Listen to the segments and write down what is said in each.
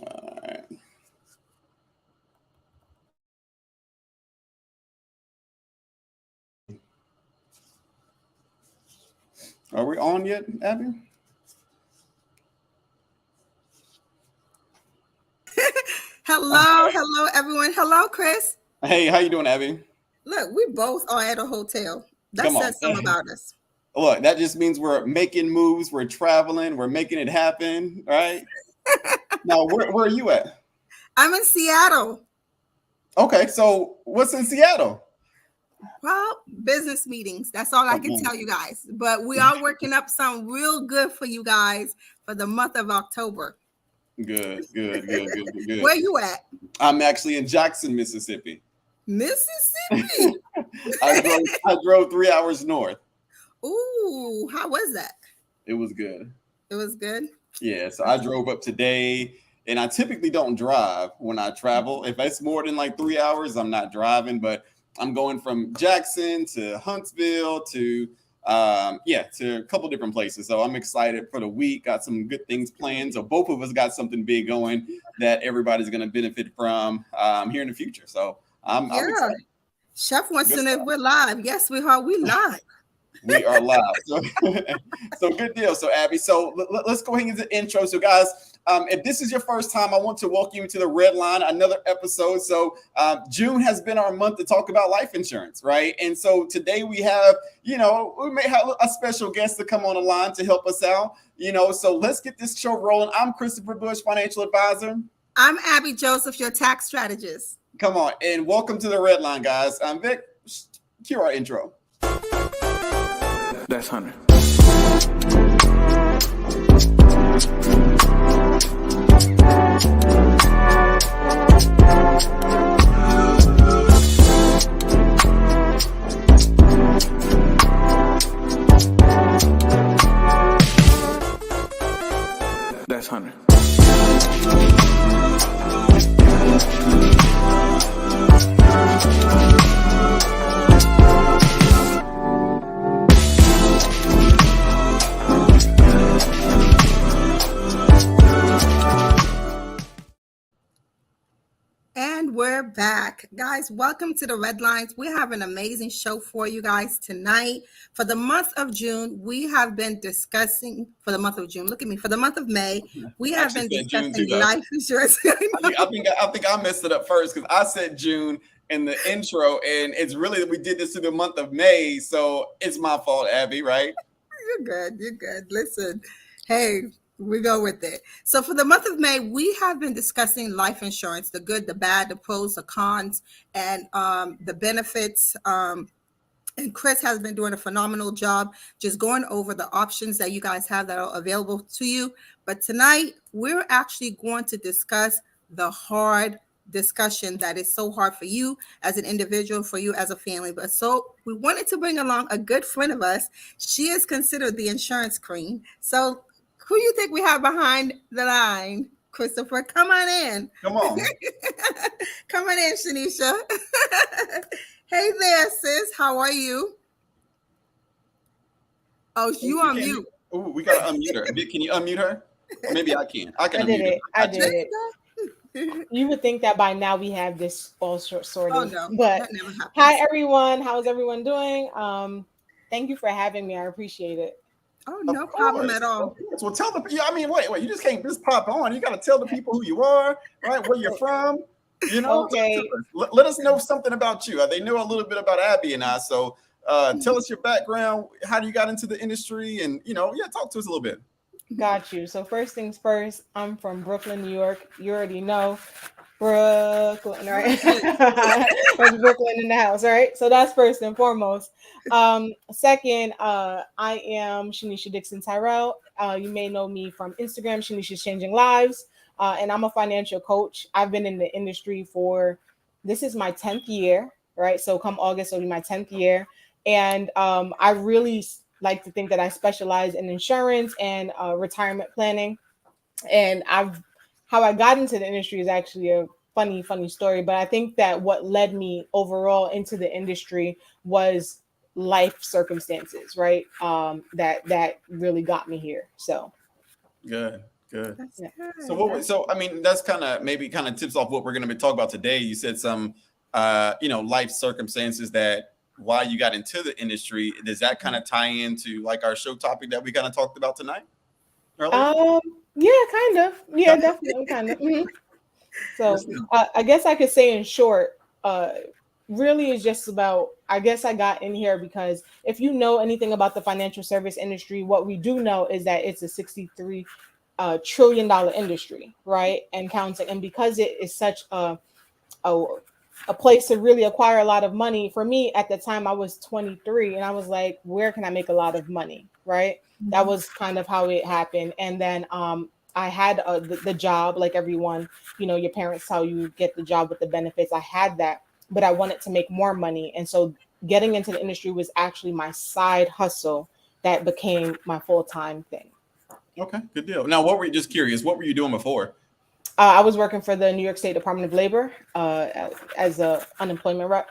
All right. Are we on yet, Abby? Hello, everyone. Hello, Chris. Hey, how you doing, Abby? Look, we both are at a hotel. That Come on. says something about us. Look, that just means we're making moves, we're traveling, we're making it happen, right? Now, where are you at? I'm in Seattle. Okay, so what's in Seattle? Well, business meetings. That's all I Come can on. tell you guys. But we are working up some real good for you guys for the month of October. Good. Where you at? I'm actually in Jackson, Mississippi. Mississippi. I drove 3 hours north. Ooh, how was that? It was good. It was good. Yeah, so I drove up today, and I typically don't drive when I travel. If it's more than like 3 hours, I'm not driving. But I'm going from Jackson to Huntsville to to a couple different places. So I'm excited for the week. Got some good things planned. So both of us got something big going that everybody's going to benefit from here in the future. So I'm Yeah. excited. Chef wants Good to know if stuff. we're live. Yes, we are. We live. We are live. So, so good deal. So, Abby, so let's go ahead into the intro. So, guys, if this is your first time, I want to welcome you to the Red Line, another episode. So, June has been our month to talk about life insurance, right? And so today we have, we may have a special guest to come on the line to help us out, So let's get this show rolling. I'm Christopher Bush, financial advisor. I'm Abby Joseph, your tax strategist. Come on, and welcome to the Red Line, guys. Vic, cue our intro. That's 100. That's 100. And we're back. Guys, welcome to the Red Lines. We have an amazing show for you guys tonight. For the month of June, we have been discussing, for the month of June, look at me, for the month of May, we have been discussing life insurance. I think I messed it up first because I said June in the intro, and it's really that we did this in the month of May, so it's my fault, Abby, right? You're good. Listen, hey, we go with it. So for the month of May, we have been discussing life insurance, the good, the bad, the pros, the cons, and the benefits. And Chris has been doing a phenomenal job just going over the options that you guys have that are available to you. But tonight, we're actually going to discuss the hard discussion that is so hard for you as an individual, for you as a family. But so we wanted to bring along a good friend of us. She is considered the insurance queen. So who you think we have behind the line? Christopher, come on in. Come on. Come on in, Shanisha. Hey there, sis. How are you? Oh, you on mute. Oh, we gotta unmute her. Can you unmute her? Or maybe I can. I can unmute her. I did it. You would think that by now we have this all sorted. Oh no, but that never happens. Hi everyone. How's everyone doing? Thank you for having me. I appreciate it. Oh, no problem at all. Well, tell the. I mean, wait. You just can't just pop on. You got to tell the people who you are, right? Where you're from. Okay. Let us know something about you. They know a little bit about Abby and I. So tell us your background. How you got into the industry, and talk to us a little bit. Got you. So first things first, I'm from Brooklyn, New York. You already know Brooklyn, right? There's Brooklyn in the house, right? So that's first and foremost. Second, I am Shanisha Dixon Tyrell. You may know me from Instagram, Shanisha's Changing Lives. And I'm a financial coach. I've been in the industry this is my 10th year, right? So come August, it'll be my 10th year. And I really like to think that I specialize in insurance and retirement planning. And how I got into the industry is actually a funny story. But I think that what led me overall into the industry was life circumstances, right? That really got me here. So good. Good. That's Yeah. good. So so I mean, that's kind of maybe kind of tips off what we're going to be talking about today. You said some, life circumstances that why you got into the industry. Does that kind of tie into like our show topic that we kind of talked about tonight earlier? Um, yeah, kind of. Yeah, definitely, kind of. So I guess I could say in short, really is just about. I guess I got in here because if you know anything about the financial service industry, what we do know is that it's a 63 trillion-dollar industry, right, and counting. And because it is such a a place to really acquire a lot of money. For me, at the time, I was 23, and I was like, where can I make a lot of money, right? That Mhm. was kind of how it happened. And then I had the job, like everyone, your parents tell you get the job with the benefits. I had that, but I wanted to make more money, and so getting into the industry was actually my side hustle that became my full time thing. Okay, good deal. Now, what were you just curious? What were you doing before? I was working for the New York State Department of Labor as a unemployment rep.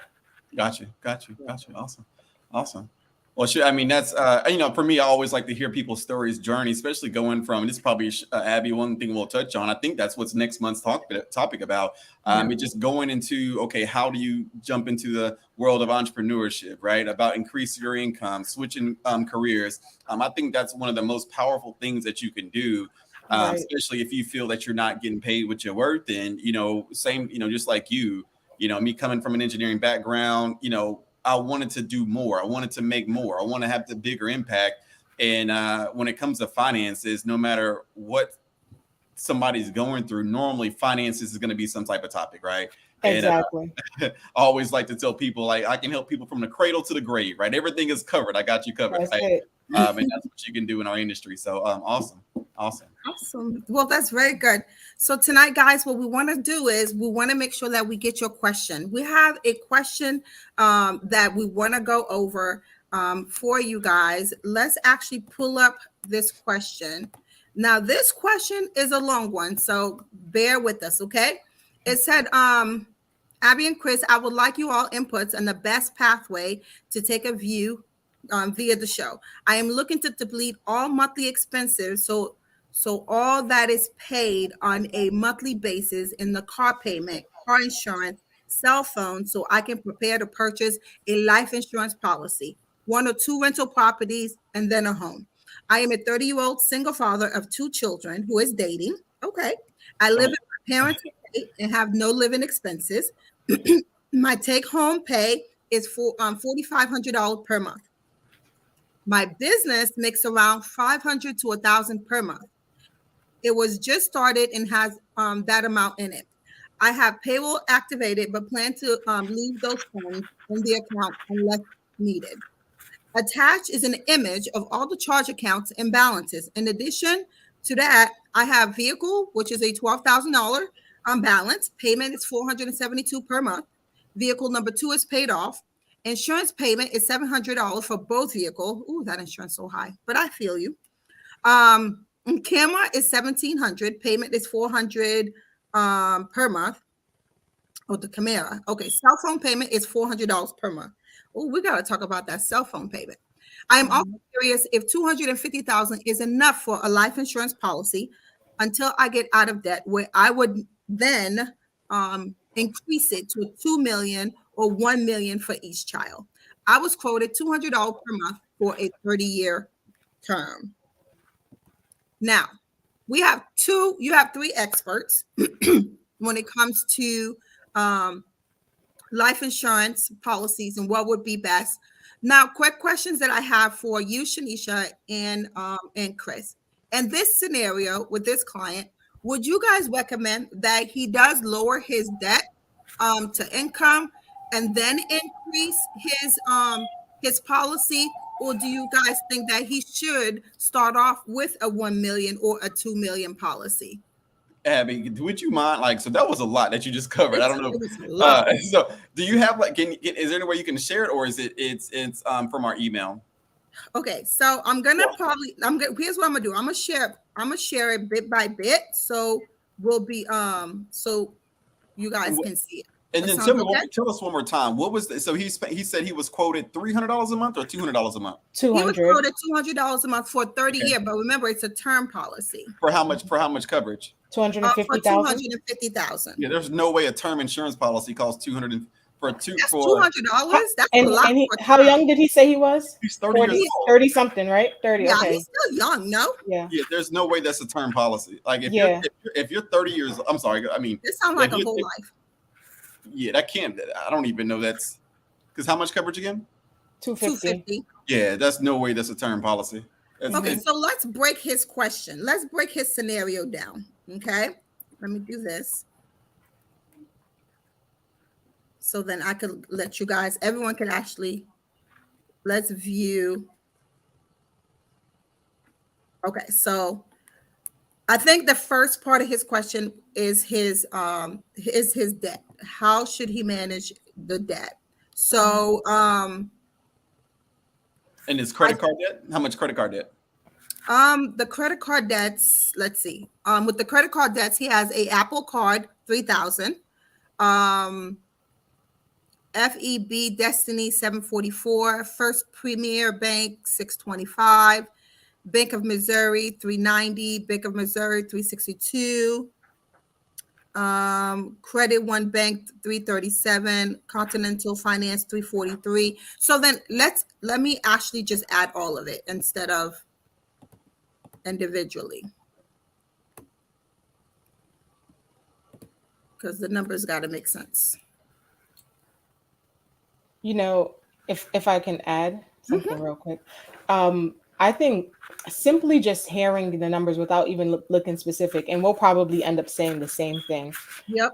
Got you, got you, got you. Awesome, awesome. Well, sure. I mean, that's for me, I always like to hear people's stories, journey, especially going from. And this is probably Abby. One thing we'll touch on. I think that's what's next month's topic about. Yeah. It's just going into okay, how do you jump into the world of entrepreneurship, right? About increasing your income, switching careers. I think that's one of the most powerful things that you can do. Right. Especially if you feel that you're not getting paid what you're worth, and same, just like you, me coming from an engineering background, I wanted to do more. I wanted to make more. I want to have the bigger impact. And when it comes to finances, no matter what somebody's going through, normally finances is going to be some type of topic, right? And Exactly. I always like to tell people, like, I can help people from the cradle to the grave, right? Everything is covered. I got you covered, That's right? it. And that's what you can do in our industry. So awesome. Awesome. Awesome. Well, that's very good. So tonight, guys, what we want to do is we want to make sure that we get your question. We have a question that we want to go over for you guys. Let's actually pull up this question. Now, this question is a long one, so bear with us, okay? It said, Abby and Chris, I would like you all inputs on the best pathway to take a view via the show. I am looking to deplete all monthly expenses, so all that is paid on a monthly basis in the car payment, car insurance, cell phone, so I can prepare to purchase a life insurance policy, one or two rental properties, and then a home. I am a 30-year-old single father of two children who is dating. Okay. I live with my parents and have no living expenses. My take-home pay is for $4,500 per month. My business makes around 500 to 1,000 per month. It was just started and has that amount in it. I have payroll activated, but plan to leave those funds in the account unless needed. Attached is an image of all the charge accounts and balances. In addition to that, I have vehicle, which is a $12,000 balance. Payment is $472 per month. Vehicle number two is paid off. Insurance payment is $700 for both vehicle. Ooh, that insurance so high, but I feel you. Camera is $1,700. Payment is $400 per month. Oh, the Camera. Okay, cell phone payment is $400 per month. Oh, we got to talk about that cell phone payment. I am also curious if 250,000 is enough for a life insurance policy until I get out of debt, where I would then increase it to 2 million or 1 million for each child. I was quoted $200 per month for a 30-year term. Now, you have three experts when it comes to life insurance policies and what would be best. Now, quick questions that I have for you, Shanisha and Chris. In this scenario with this client, would you guys recommend that he does lower his debt to income and then increase his policy, or do you guys think that he should start off with a 1 million or a 2 million policy? Abby, would you mind, like, so that was a lot that you just covered. I don't know. It was a lot. So do you have like, is there any way you can share it, or is it's from our email? Okay, so here's what I'm gonna do. I'm gonna share it bit by bit. So we'll be so you guys can see it. And That then sounds okay. tell us one more time. What was so he said he was quoted $300 a month or $200 a month? He was 200. quoted $200 a month for 30 Okay. years, but remember it's a term policy. For how much coverage? For 250,000. 250,000. Yeah, there's no way a term insurance policy costs That's $200. That's a And lot. and he, For a how term. young did he say he was? He's 30 years 40, old. 30 something, right? 30. Yeah, Okay. he's still young. No, Yeah. Yeah, there's no way that's a term policy. Like Yeah. if you're 30 years, I'm sorry, I mean, this sounds like if a whole life. yeah, that can't. I don't even know that's because how much coverage again? 250. 250. Yeah, that's no way that's a term policy. Okay, so let's break his question. Let's break his scenario down. Okay, let me do this. So then I could let you guys, everyone can actually, let's view. Okay, so I think the first part of his question is his debt. How should he manage the debt? So and his credit card debt? How much credit card debt? the credit card debts, let's see. With the credit card debts, he has a Apple Card, 3,000. FEB Destiny 744, First Premier Bank 625, Bank of Missouri 390, Bank of Missouri 362, Credit One Bank 337, Continental Finance 343. So then let me actually just add all of it instead of individually, because the numbers got to make sense. You know, if I can add something real quick, I think simply just hearing the numbers without even looking specific, and we'll probably end up saying the same thing. Yep.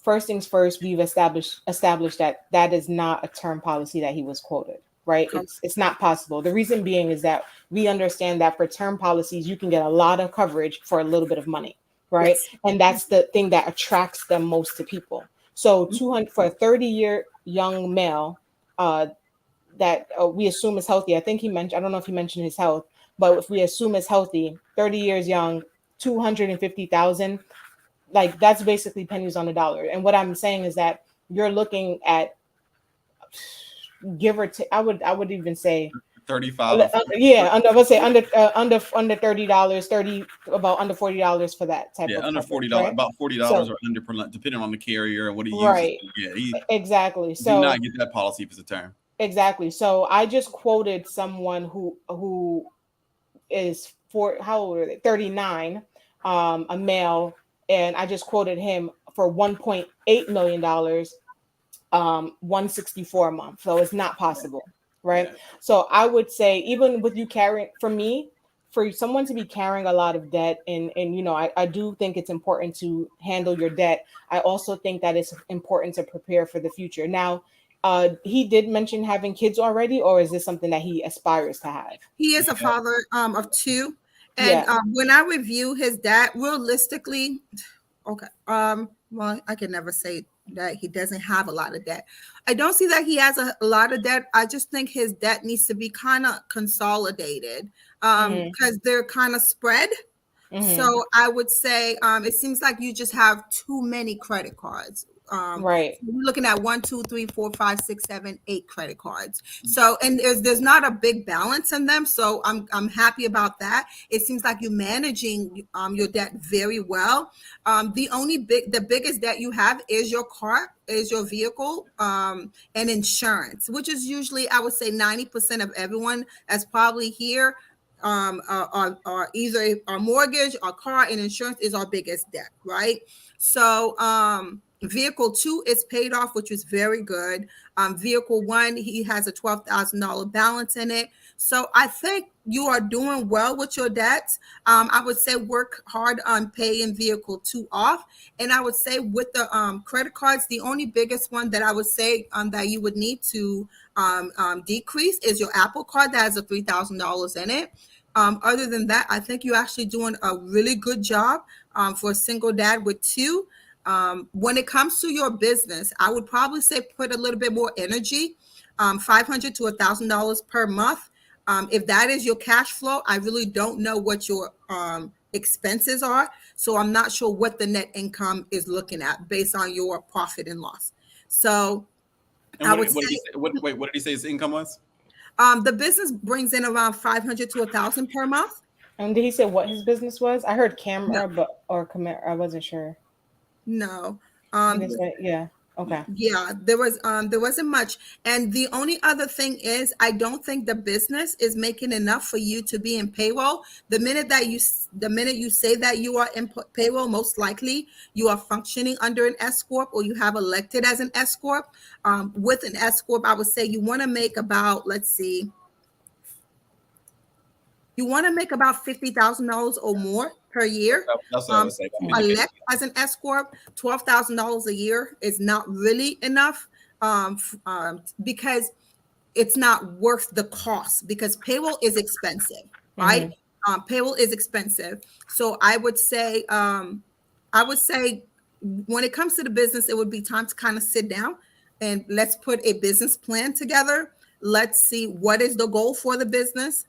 First things first, we've established that is not a term policy that he was quoted, right? It's not possible. The reason being is that we understand that for term policies, you can get a lot of coverage for a little bit of money, right? Yes. And that's the thing that attracts them most to people. So 200 for a 30-year young male that we assume is healthy. I think he mentioned, I don't know if he mentioned his health, but if we assume is healthy, 30 years young, 250,000, like that's basically pennies on the dollar. And what I'm saying is that you're looking at give or take, I would even say 35. yeah, under let's say under $30, about under $40 for that type of under coverage, $40, right? about $40 or under per depending on the carrier and what he uses. Right. Yeah, exactly. Do So not get that policy if it's a term. exactly. So I just quoted someone who is how old are they? 39, a male, and I just quoted him for $1.8 million, 164 a month. So it's not possible, right? Yeah. So I would say, even with you carrying, for someone to be carrying a lot of debt, and you know, I do think it's important to handle your debt. I also think that it's important to prepare for the future. Now, he did mention having kids already, or is this something that he aspires to have? He is a father of two, and when I review his debt, realistically, okay, well, I can never say that he doesn't have a lot of debt. I don't see that he has a lot of debt. I just think his debt needs to be kind of consolidated because they're kind of spread. So I would say it seems like you just have too many credit cards. Right. So we're looking at 1, 2, 3, 4, 5, 6, 7, 8 credit cards. So, and there's not a big balance in them. So I'm happy about that. It seems like you're managing your debt very well. The biggest debt you have is your car, is your vehicle, and insurance, which is usually, I would say 90% of everyone that's probably here. Are either our mortgage, our car, and insurance is our biggest debt, right? So vehicle 2 is paid off, which is very good. Vehicle 1, he has a $12,000 balance in it. So I think you are doing well with your debts. I would say work hard on paying vehicle 2 off. And I would say with the credit cards, the only biggest one that I would say that you would need to decrease is your Apple Card that has a $3,000 in it. Other than that, I think you're actually doing a really good job for a single dad with 2. When it comes to your business, I would probably say put a little bit more energy, $500 to $1,000 per month. If that is your cash flow, I really don't know what your expenses are. So I'm not sure what the net income is looking at based on your profit and loss. So And I would what did he say say? What did he say his income was? the business brings in around 500 to 1,000 per month. And did he say what his business was? I heard No, camera, but or camera. I wasn't sure. no. He didn't say. Yeah. Okay. Yeah, there wasn't much. And the only other thing is I don't think the business is making enough for you to be in payroll. The minute you say that you are in payroll, most likely you are functioning under an S corp or you have elected as an S corp. With an S corp, I would say you want to make about, let's see, you want to make about $50,000 or more per year. That's what I would say. About 50K. Elect as an S corp, $12,000 a year is not really enough, because it's not worth the cost, because payroll is expensive, right? Mm-hmm. Payroll is expensive. So I would say when it comes to the business, it would be time to kind of sit down and let's put a business plan together. Let's see what is the goal for the business.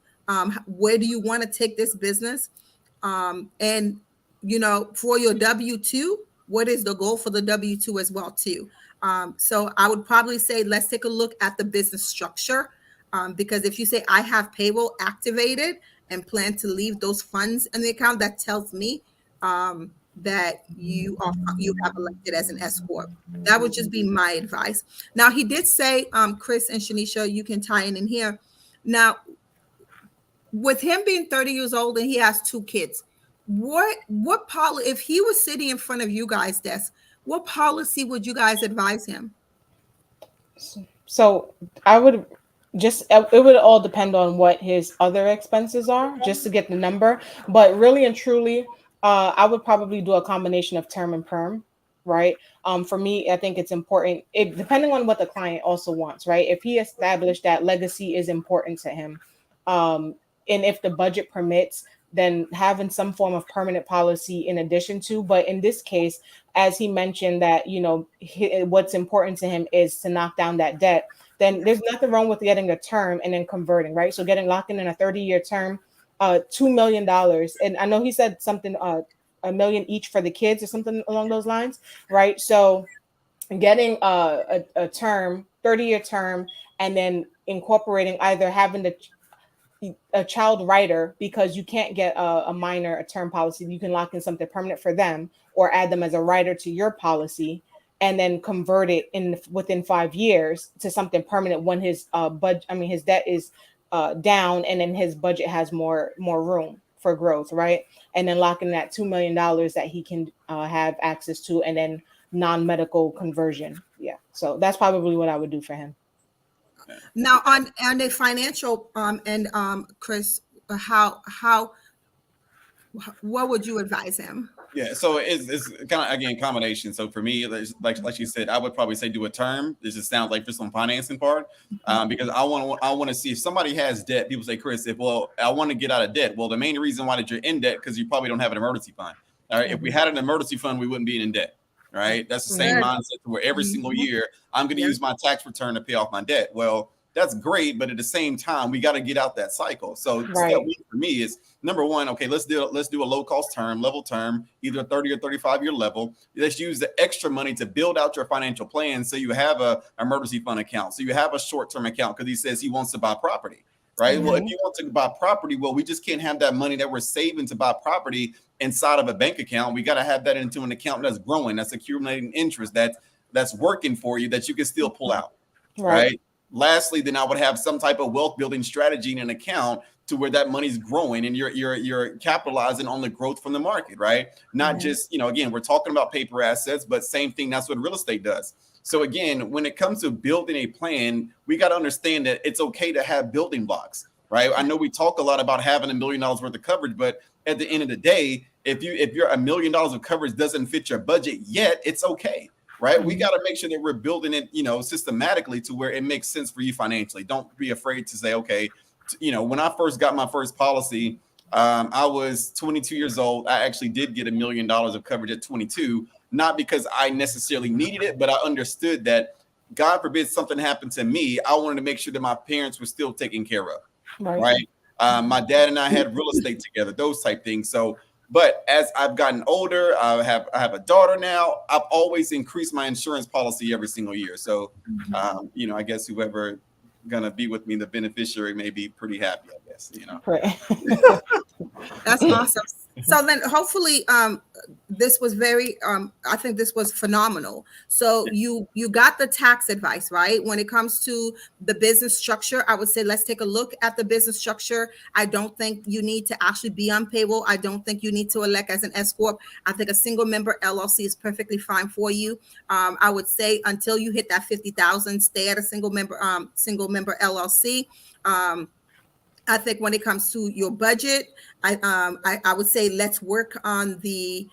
Where do you want to take this business? And for your W-2, what is the goal for the W-2 as well too? So I would probably say let's take a look at the business structure, because if you say I have payroll activated and plan to leave those funds in the account, that tells me that you have elected as an S corp. That would just be my advice. Now he did say, Chris and Shanisha, you can tie in here. Now, with him being 30 years old and he has two kids, what policy, if he was sitting in front of you guys' desk, what policy would you guys advise him? So I would just it would all depend on what his other expenses are, just to get the number. But really and truly, I would probably do a combination of term and perm, right? For me, I think it's important. It depending on what the client also wants, right? If he established that legacy is important to him, and if the budget permits, then having some form of permanent policy in addition to. But in this case, as he mentioned that what's important to him is to knock down that debt, then there's nothing wrong with getting a term and then converting, right? So getting locked in a 30-year term, $2 million, and I know he said something, a million each for the kids or something along those lines, right? So getting a term, 30-year term, and then incorporating either having a child rider, because you can't get a minor a term policy. You can lock in something permanent for them or add them as a rider to your policy, and then convert it within 5 years to something permanent when his his debt is down, and then his budget has more room for growth, right? And then locking that $2 million that he can have access to, and then non-medical conversion. Yeah, so that's probably what I would do for him. Now on a financial and Chris, how what would you advise him? Yeah, so it's kind of again combination. So for me, like you said, I would probably say do a term. This just sounds like for some financing part, because I want to see if somebody has debt. People say, Chris, I want to get out of debt. Well, the main reason why that you're in debt because you probably don't have an emergency fund. All right, if we had an emergency fund, we wouldn't be in debt. Right, that's the same mindset where every single year I'm going to use my tax return to pay off my debt. Well, that's great, but at the same time, we got to get out that cycle. So step one for me is number one. Okay, let's do a low cost term, level term, either a 30 or 35-year level. Let's use the extra money to build out your financial plan. So you have a emergency fund account. So you have a short term account because he says he wants to buy property. Right. Mm-hmm. Well, if you want to buy property, well, we just can't have that money that we're saving to buy property inside of a bank account. We got to have that into an account that's growing, that's accumulating interest, that's working for you, that you can still pull out. Right. Lastly, then I would have some type of wealth building strategy in an account to where that money's growing and you're capitalizing on the growth from the market, right? Not just, again, we're talking about paper assets, but same thing. That's what real estate does. So again, when it comes to building a plan, we got to understand that it's okay to have building blocks, right? I know we talk a lot about having $1 million worth of coverage, but at the end of the day, if your $1 million of coverage doesn't fit your budget yet, it's okay. Right. Mm-hmm. We got to make sure that we're building it, systematically to where it makes sense for you financially. Don't be afraid to say, okay, when I first got my first policy, I was 22 years old. I actually did get $1 million of coverage at 22, not because I necessarily needed it, but I understood that God forbid something happened to me. I wanted to make sure that my parents were still taken care of. Right. My dad and I had real estate together, those type things. So But as I've gotten older, I have a daughter now. I've always increased my insurance policy every single year. So, I guess whoever gonna be with me, the beneficiary, may be pretty happy. I guess. Right. That's awesome. So then hopefully this was very I think this was phenomenal. So you got the tax advice, right? When it comes to the business structure, I would say let's take a look at the business structure. I don't think you need to actually be on payroll. I don't think you need to elect as an S corp. I think a single member LLC is perfectly fine for you. I would say until you hit that 50,000, stay at a single member LLC. I think when it comes to your budget, I would say let's work on the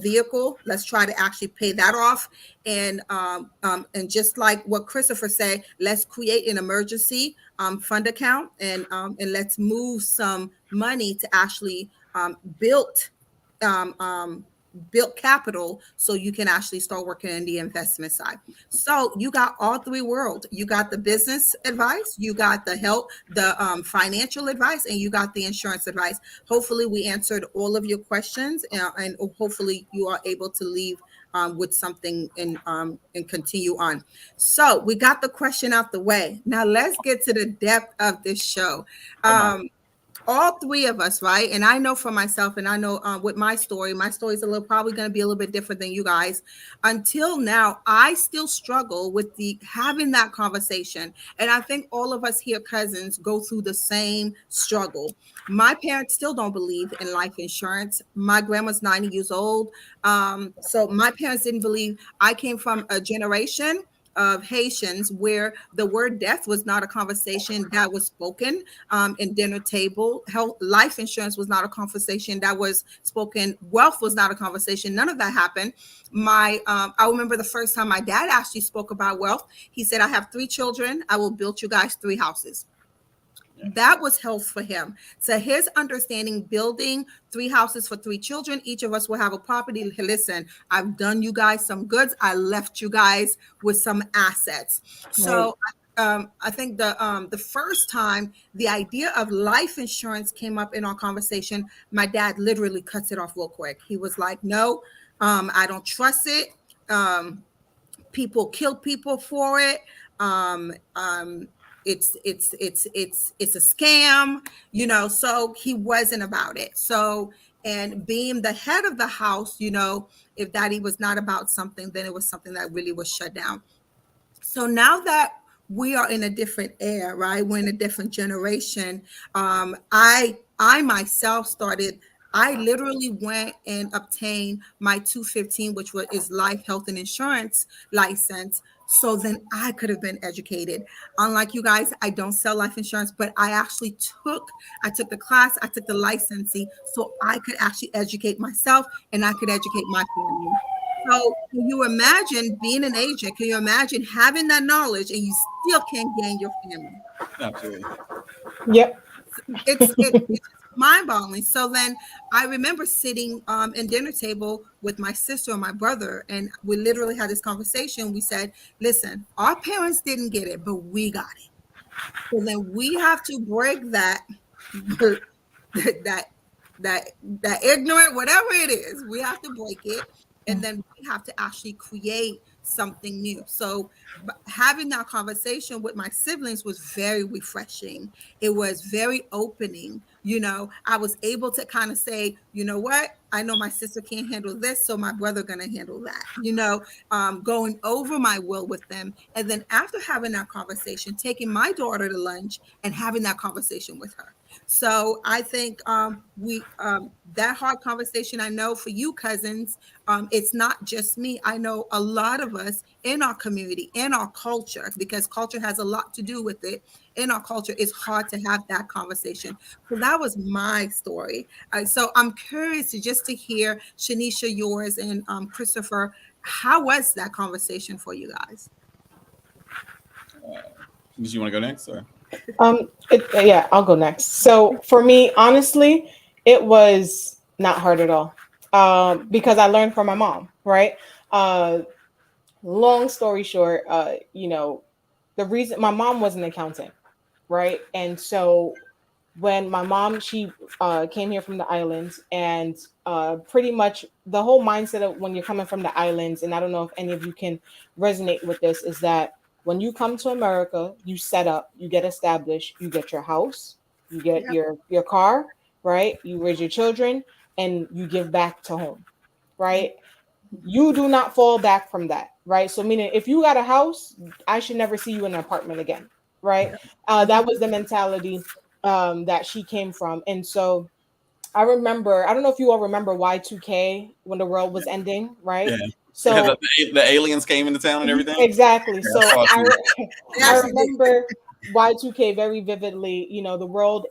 vehicle. Let's try to actually pay that off, and just like what Christopher said, let's create an emergency fund account, and let's move some money to actually build built capital so you can actually start working in the investment side. So you got all three worlds. You got the business advice, you got the health, the financial advice, and you got the insurance advice. Hopefully we answered all of your questions, and hopefully you are able to leave with something and continue on. So we got the question out the way. Now let's get to the depth of this show. All three of us, right? And I know for myself, and I know with my story is probably going to be a little bit different than you guys. Until now, I still struggle with having that conversation. And I think all of us here, cousins, go through the same struggle. My parents still don't believe in life insurance. My grandma's 90 years old. So my parents didn't believe. I came from a generation of Haitians where the word death was not a conversation that was spoken in dinner table. Health, life insurance was not a conversation that was spoken. Wealth was not a conversation. None of that happened. I remember the first time my dad actually spoke about wealth. He said, I have 3 children. I will build you guys 3 houses. That was health for him. So his understanding, building 3 houses for 3 children, each of us will have a property. Listen, I've done you guys some goods. I left you guys with some assets. So I think the first time the idea of life insurance came up in our conversation, my dad literally cuts it off real quick. He was like, no, I don't trust it. People kill people for it. It's a scam, so he wasn't about it. So, and being the head of the house, if daddy was not about something, then it was something that really was shut down. So now that we are in a different era, right? We're in a different generation. I myself I literally went and obtained my 215, which is life, health, and insurance license. So then I could have been educated. Unlike you guys, I don't sell life insurance, but I took the class, I took the licensing, so I could actually educate myself and I could educate my family. So can you imagine being an agent? Can you imagine having that knowledge and you still can't gain your family? Absolutely. Yep. It's mind-boggling. So then I remember sitting in dinner table with my sister and my brother, and we literally had this conversation. We said, listen, our parents didn't get it, but we got it. So then we have to break that ignorant, whatever it is, we have to break it. And then we have to actually create something new. So having that conversation with my siblings was very refreshing. It was very opening. I was able to kind of say, you know what? I know my sister can't handle this, so my brother gonna handle that. Going over my will with them. And then after having that conversation, taking my daughter to lunch and having that conversation with her. So I think that hard conversation, I know for you cousins, it's not just me. I know a lot of us in our community, in our culture, because culture has a lot to do with it. In our culture, it's hard to have that conversation. So that was my story. So I'm curious to hear, Shanisha, yours, and Christopher, how was that conversation for you guys? Did you want to go next, or? Yeah, I'll go next. So for me, honestly, it was not hard at all, because I learned from my mom, right? Long story short, the reason my mom was an accountant, right? And so when my mom, she came here from the islands, and pretty much the whole mindset of when you're coming from the islands, and I don't know if any of you can resonate with this, is that when you come to America, you set up, you get established, you get your house, you get Yep. your car, right? You raise your children, and you give back to home, right? You do not fall back from that, right? So meaning if you got a house, I should never see you in an apartment again, right? That was the mentality that she came from. And so I remember, I don't know if you all remember Y2K when the world was ending, right? Yeah. Yeah, So the aliens came into town and everything. exactly. Yeah, I So saw it too. They I actually did. remember Y2K very vividly. You know, the world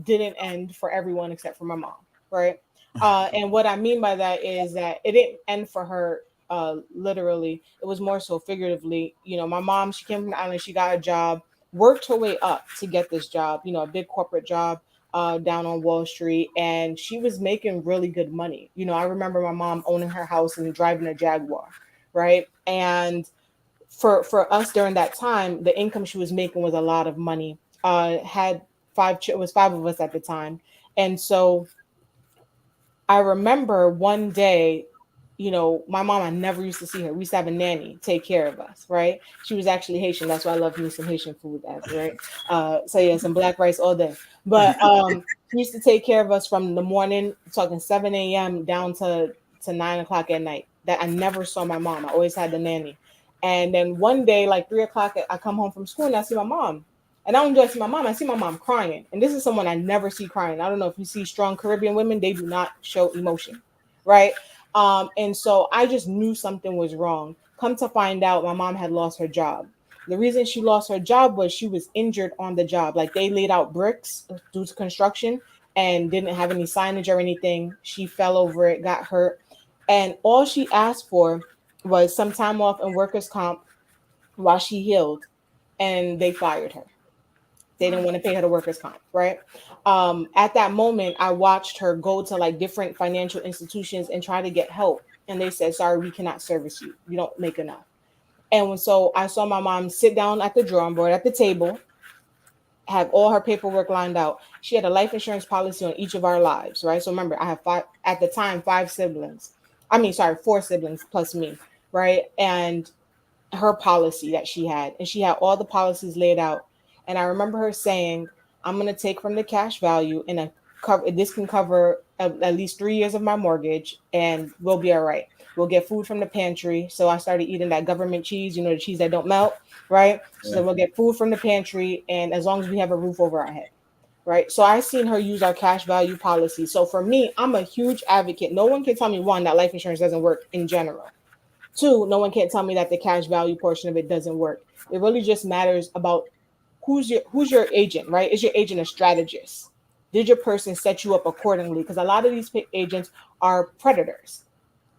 didn't end for everyone except for my mom, right? And what I mean by that is that it didn't end for her literally. It was more so figuratively. You know, my mom, she came from the island, she got a job, worked her way up to get this job, you know, a big corporate job down on Wall Street, and she was making really good money. You know, I remember my mom owning her house and driving a Jaguar, right? And for us during that time, the income she was making was a lot of money. Had it was five of us at the time, and so I remember one day, you know, my mom, I never used to see her. We used to have a nanny take care of us, right? She was actually Haitian. That's why I love me some Haitian food, Abby, right? So yeah, some black rice all day. But she used to take care of us from the morning, talking 7 a.m. down to 9 o'clock at night. That I never saw my mom. I always had the nanny. And then one day, like 3 o'clock, I come home from school and I see my mom. And I don't just see my mom, I see my mom crying. And this is someone I never see crying. I don't know if you see strong Caribbean women, they do not show emotion, right? And so I just knew something was wrong. Come to find out, my mom had lost her job. The reason she lost her job was she was injured on the job. Like they laid out bricks due to construction and didn't have any signage or anything. She fell over it, got hurt. And all she asked for was some time off and workers' comp while she healed. And they fired her. They didn't want to pay her the workers' comp, right? At that moment, I watched her go to like different financial institutions and try to get help. And they said, sorry, we cannot service you. You don't make enough. So I saw my mom sit down at the drawing board at the table, have all her paperwork lined out. She had a life insurance policy on each of our lives, right? So remember, I have five at the time, five siblings. I mean, sorry, four siblings plus me, right? And her policy that she had, and she had all the policies laid out. And I remember her saying, I'm going to take from the cash value and cover this can cover at least 3 years of my mortgage, and we'll be all right. We'll get food from the pantry. So I started eating that government cheese, you know, the cheese that don't melt, right? So we'll get food from the pantry, and as long as we have a roof over our head, right? So I seen her use our cash value policy. So for me, I'm a huge advocate. No one can tell me, one, that life insurance doesn't work in general. Two, no one can't tell me that the cash value portion of it doesn't work. It really just matters about who's your agent, right? Is your agent a strategist? Did your person set you up accordingly? Because a lot of these agents are predators,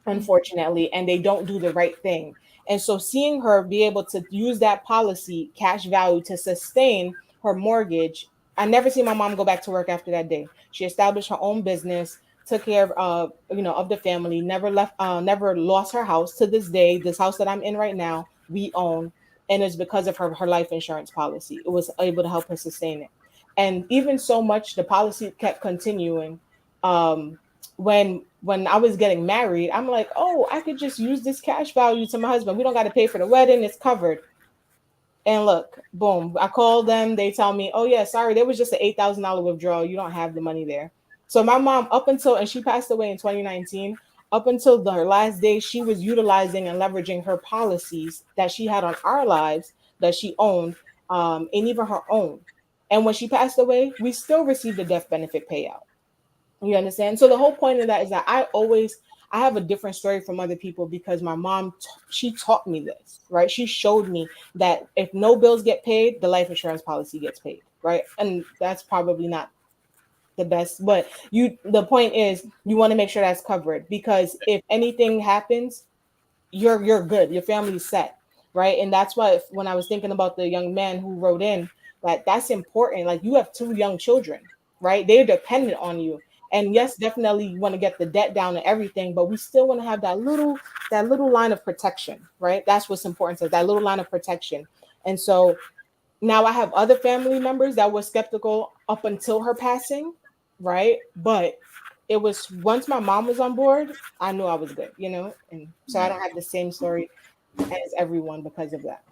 unfortunately, and they don't do the right thing. And so seeing her be able to use that policy, cash value, to sustain her mortgage, I never see my mom go back to work after that day. She established her own business, took care of of the family, never left, never lost her house. To this day, this house that I'm in right now, we own, and it's because of her life insurance policy. It was able to help her sustain it. And even so much, the policy kept continuing. When I was getting married, I'm like, oh, I could just use this cash value to my husband. We don't got to pay for the wedding; it's covered. And look, boom, I called them. They tell me, oh yeah, sorry, there was just an $8,000 withdrawal. You don't have the money there. So my mom, up until, and she passed away in 2019. Up until her last day, she was utilizing and leveraging her policies that she had on our lives that she owned, and even her own. And when she passed away, we still received a death benefit payout. You understand? So the whole point of that is that I have a different story from other people because my mom she taught me this, right? She showed me that if no bills get paid, the life insurance policy gets paid, right? And that's probably not the best, but the point is you want to make sure that's covered because if anything happens, you're good. Your family's set, right? And that's why when I was thinking about the young man who wrote in, that's important. Like you have two young children, right? They're dependent on you. And yes, definitely you want to get the debt down and everything, but we still want to have that little line of protection, right? That's what's important to us, that little line of protection. And so Now I have other family members that were skeptical up until her passing, right? But it was once my mom was on board, I knew I was good, you know? And so I Yeah, don't have the same story as everyone because of that.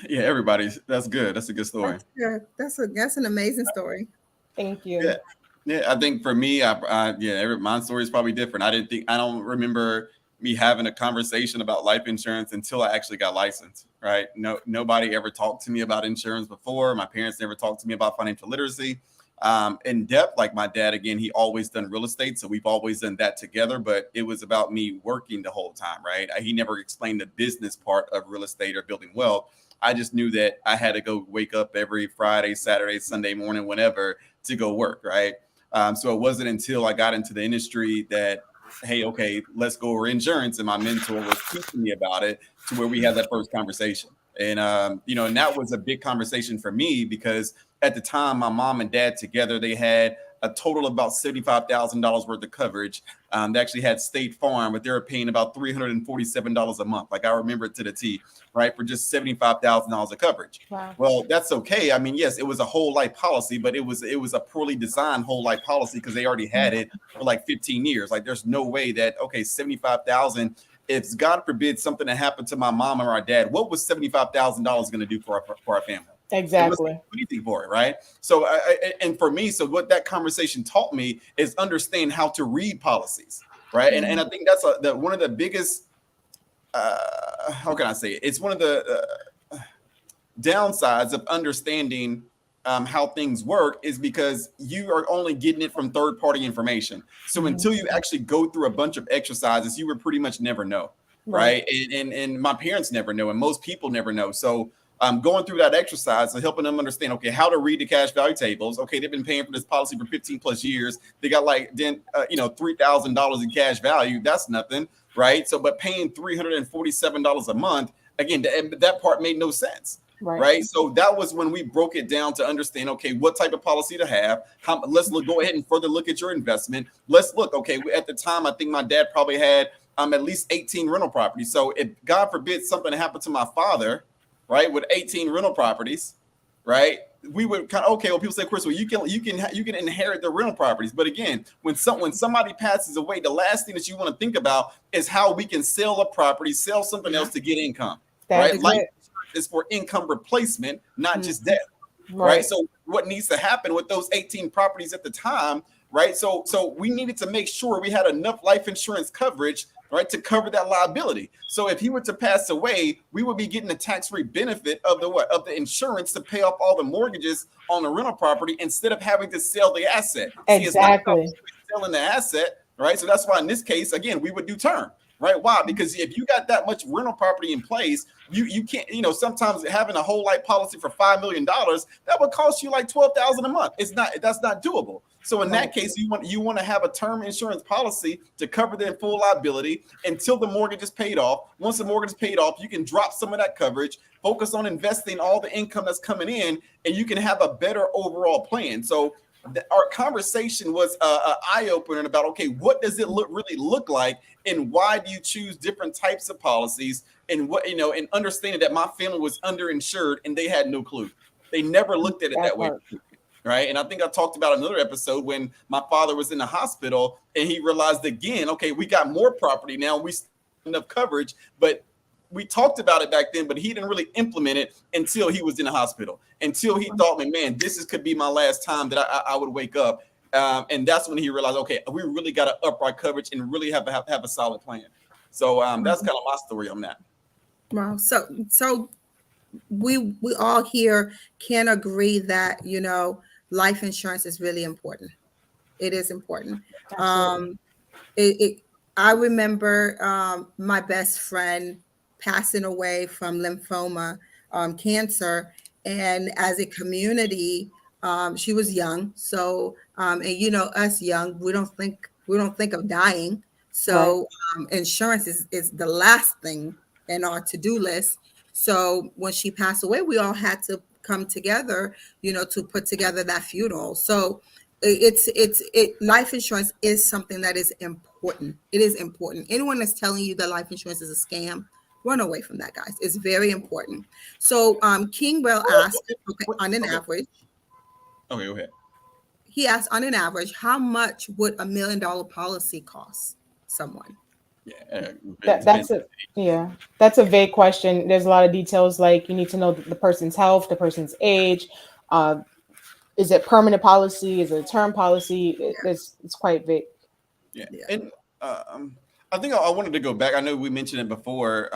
yeah. Everybody's that's good. That's a good story. That's good. That's an amazing story. Thank Yeah, you. yeah. I think for me, yeah, my story is probably different. I don't remember me having a conversation about life insurance until I actually got licensed. Right? No, nobody ever talked to me about insurance before. My parents never talked to me about financial literacy in depth. Like my dad, again, he always done real estate, so we've always done that together. But it was about me working the whole time. Right? He never explained the business part of real estate or building wealth. I just knew that I had to go wake up every Friday, Saturday, Sunday morning, whenever to go work, right? So it wasn't until I got into the industry that, hey, okay, let's go over insurance, and my mentor was teaching me about it to where we had that first conversation. And and that was a big conversation for me because at the time, my mom and dad together, they had a total of about $75,000 worth of coverage. They actually had State Farm, but they were paying about $347 a month. Like I remember it to the T, right, for just $75,000 of coverage. Wow. Well, that's okay. I mean, yes, it was a whole life policy, but it was a poorly designed whole life policy because they already had it for like 15 years. Like, there's no way that, okay, 75,000. If God forbid something that happened to my mom or our dad, what was $75,000 going to do for our family? It wasn't Exactly. gonna do anything for it, right? So, and for me, so what that conversation taught me is understand how to read policies, right? And I think that's one of the biggest. How can I say it? It's one of the downsides of understanding how things work is because you are only getting it from third party information. So until you actually go through a bunch of exercises, you would pretty much never know, Right. right? And my parents never know, and most people never know. So going through that exercise and helping them understand, okay, how to read the cash value tables. Okay, they've been paying for this policy for 15 plus years. They got like then $3,000 in cash value. That's nothing, right? So, but paying $347 a month again, that part made no sense. Right. Right. So that was when we broke it down to understand, okay, what type of policy to have. Let's go ahead and further look at your investment. Let's look, okay, at the time, I think my dad probably had at least 18 rental properties. So if God forbid something happened to my father, right, with 18 rental properties, right, we would kind of, okay, well, people say, Chris, well, you can inherit the rental properties. But again, when somebody passes away, the last thing that you want to think about is how we can sell a property, sell something else to get income. That's Right. Life it. is for income replacement, not just death. Right. Right. So what needs to happen with those 18 properties at the time, right? So we needed to make sure we had enough life insurance coverage, right, to cover that liability. So if he were to pass away, we would be getting the tax-free benefit of the insurance to pay off all the mortgages on the rental property instead of having to sell the asset. See, it's not about Exactly. selling the asset, right? So that's why in this case, again, we would do term. Right? Why? Because if you got that much rental property in place, you can't. Sometimes having a whole life policy for $5 million that would cost you like 12,000 a month. That's not doable. So in that case, you want to have a term insurance policy to cover the full liability until the mortgage is paid off. Once the mortgage is paid off, you can drop some of that coverage, focus on investing all the income that's coming in, and you can have a better overall plan. So our conversation was an eye opener about, okay, what does it really look like, and why do you choose different types of policies, and and understanding that my family was underinsured and they had no clue. They never looked at it that way. Right. And I think I talked about another episode when my father was in the hospital and he realized again, okay, we got more property now. We still have enough coverage, but we talked about it back then, but he didn't really implement it until he was in the hospital, until he thought, man, could be my last time that I would wake up. And that's when he realized, okay, we really got to up our coverage and really have a solid plan. So that's kind of my story on that. Wow. So we all here can agree that life insurance is really important. It is important. Absolutely. It I remember my best friend passing away from lymphoma, cancer, and as a community, she was young. So and us young, we don't think of dying. Right. So insurance is the last thing in our to-do list. So when she passed away, we all had to come together, to put together that funeral. So life insurance is something that is important. It is important. Anyone that's telling you that life insurance is a scam, Run away from that, guys. It's very important. So King will Well, ask, okay, on an okay, average, okay, go ahead. he asked on an average, how much would $1 million policy cost someone? Yeah, it That depends. that's a yeah. That's a vague question. There's a lot of details like you need to know the person's health, the person's age. Uh, is it permanent policy? Is it a term policy? It's quite vague. Yeah, Yeah. and I think I wanted to go back. I know we mentioned it before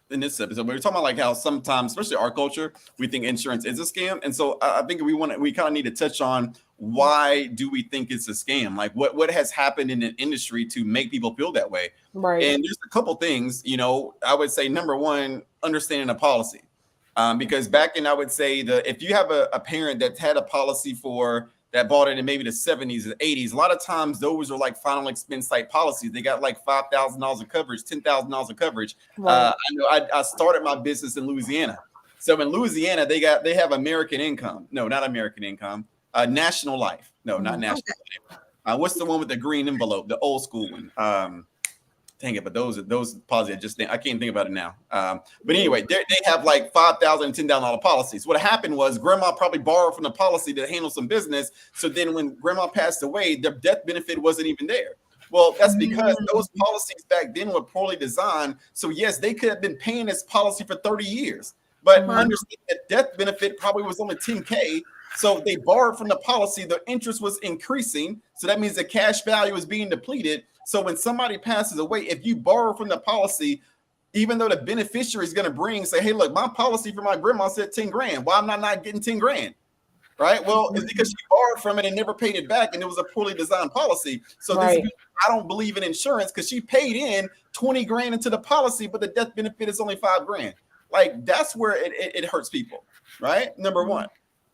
in this episode. We were talking about like how sometimes, especially our culture, we think insurance is a scam, and so I think we kind of need to touch on why do we think it's a scam? Like what has happened in the industry to make people feel that way? Right. And there's a couple things. I would say number one, understanding a policy. Because back in, I would say if you have a parent that's had a policy that bought it in maybe the 70s or 80s. A lot of times those are like final expense type policies. They got like $5,000 of coverage, $10,000 of coverage. Right. I know I started my business in Louisiana. So in Louisiana, they have American Income. No, not American Income. National Life. No, not National Life. What's the one with the green envelope? The old school one. Dang it, but those policies I can't think about it now. But anyway, they have like $5,000 and $10,000 policies. What happened was grandma probably borrowed from the policy to handle some business. So then when grandma passed away, their death benefit wasn't even there. Well, that's because those policies back then were poorly designed. So yes, they could have been paying this policy for 30 years, but understand that death benefit probably was only 10K. So they borrowed from the policy, the interest was increasing. So that means the cash value is being depleted. So when somebody passes away, if you borrow from the policy, even though the beneficiary is going to say, hey, look, my policy for my grandma said 10 grand. Why am I not getting 10 grand? Right? Well, it's because she borrowed from it and never paid it back. And it was a poorly designed policy. So I don't believe in insurance because she paid in 20 grand into the policy, but the death benefit is only 5 grand. Like that's where it hurts people. Right? Number one.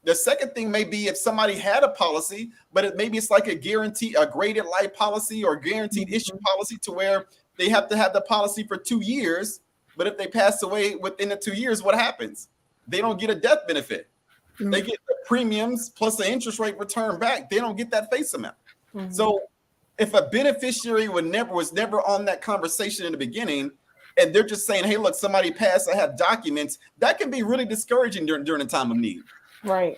The second thing may be if somebody had a policy, but maybe it's like a graded life policy or guaranteed issue policy to where they have to have the policy for 2 years. But if they pass away within the 2 years, what happens? They don't get a death benefit. They get the premiums plus the interest rate return back. They don't get that face amount. So if a beneficiary was never on that conversation in the beginning, and they're just saying, hey, look, somebody passed, I have documents, that can be really discouraging during a time of need. Right.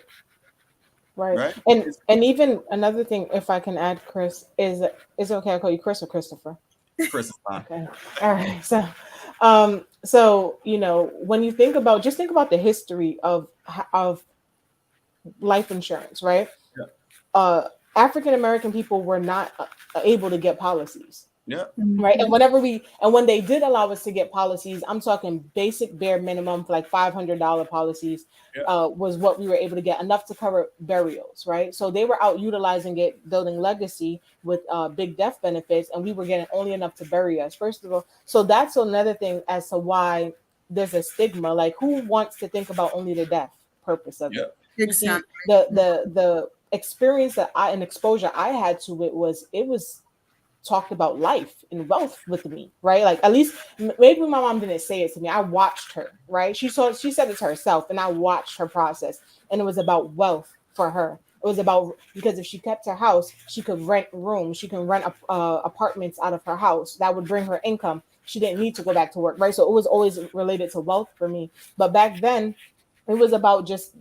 And even another thing, if I can add, Chris, is okay I call you Chris or Christopher? Chris is fine. Okay. All right. So when you think about the history of life insurance, right? Yeah. African American people were not able to get policies. Yeah. Right. And when they did allow us to get policies, I'm talking basic bare minimum for like $500 policies, was what we were able to get, enough to cover burials. Right. So they were out utilizing it, building legacy with big death benefits, and we were getting only enough to bury us, first of all. So that's another thing as to why there's a stigma. Like, who wants to think about only the death purpose of it? Exactly. The experience and exposure I had to it was talked about life and wealth with me, right? Like, at least maybe my mom didn't say it to me. I watched her, right? She said it to herself, and I watched her process. And it was about wealth for her. It was about, because if she kept her house, she could rent rooms. She can rent apartments out of her house. That would bring her income. She didn't need to go back to work, right? So it was always related to wealth for me. But back then, it was about just,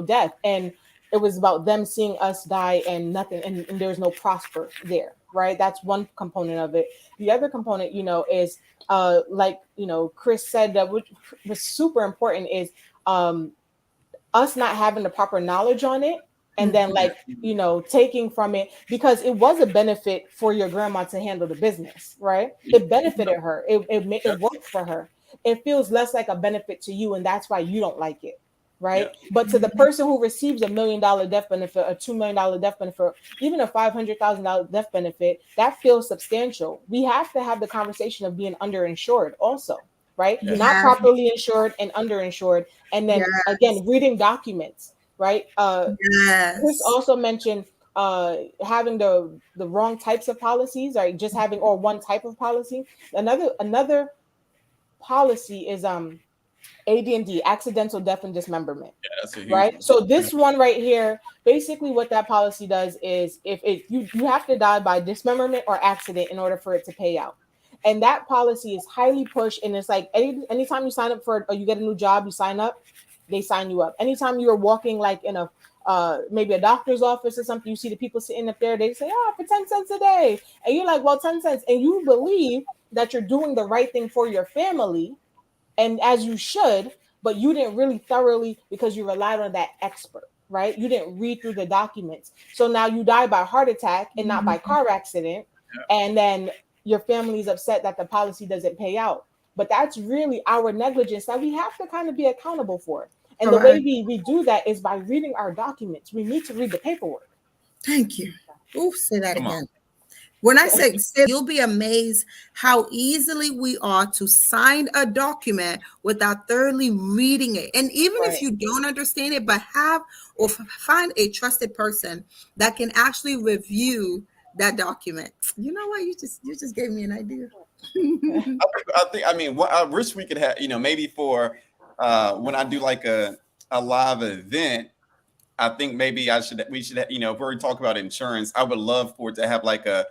death. And it was about them seeing us die and nothing, and there's no prosper there, right? That's one component of it. The other component, is Chris said, that which was super important, is us not having the proper knowledge on it, and then taking from it, because it was a benefit for your grandma to handle the business, right? It benefited her. It worked for her. It feels less like a benefit to you, and that's why you don't like it. Right. Yeah. But to the person who receives $1 million death benefit, a $2 million death benefit, even a $500,000 death benefit, that feels substantial. We have to have the conversation of being underinsured also, right? Yes. Not properly insured and underinsured. And then again, reading documents, right? Chris also mentioned having the wrong types of policies, right? Just having or one type of policy. Another policy is AD&D, accidental death and dismemberment, right? One. So this one right here, basically what that policy does is if you have to die by dismemberment or accident in order for it to pay out. And that policy is highly pushed. And it's like anytime you sign up for, or you get a new job, you sign up, they sign you up. Anytime you're walking like in a maybe a doctor's office or something, you see the people sitting up there, they say, oh, for 10 cents a day. And you're like, well, 10 cents. And you believe that you're doing the right thing for your family, and as you should, but you didn't really thoroughly, because you relied on that expert, right? You didn't read through the documents. So now you die by heart attack and not by car accident. And then your family's upset that the policy doesn't pay out. But that's really our negligence that we have to kind of be accountable for. And the way Correct. we do that is by reading our documents. We need to read the paperwork. Thank you. Oh, say that Come on. again. When I say sit, you'll be amazed how easily we are to sign a document without thoroughly reading it. And even if Right. you don't understand it, but have or find a trusted person that can actually review that document. You know what? You just gave me an idea. I think, I mean, what I wish we could have, maybe for when I do like a live event, I think maybe we should, if we talk about insurance, I would love for it to have like a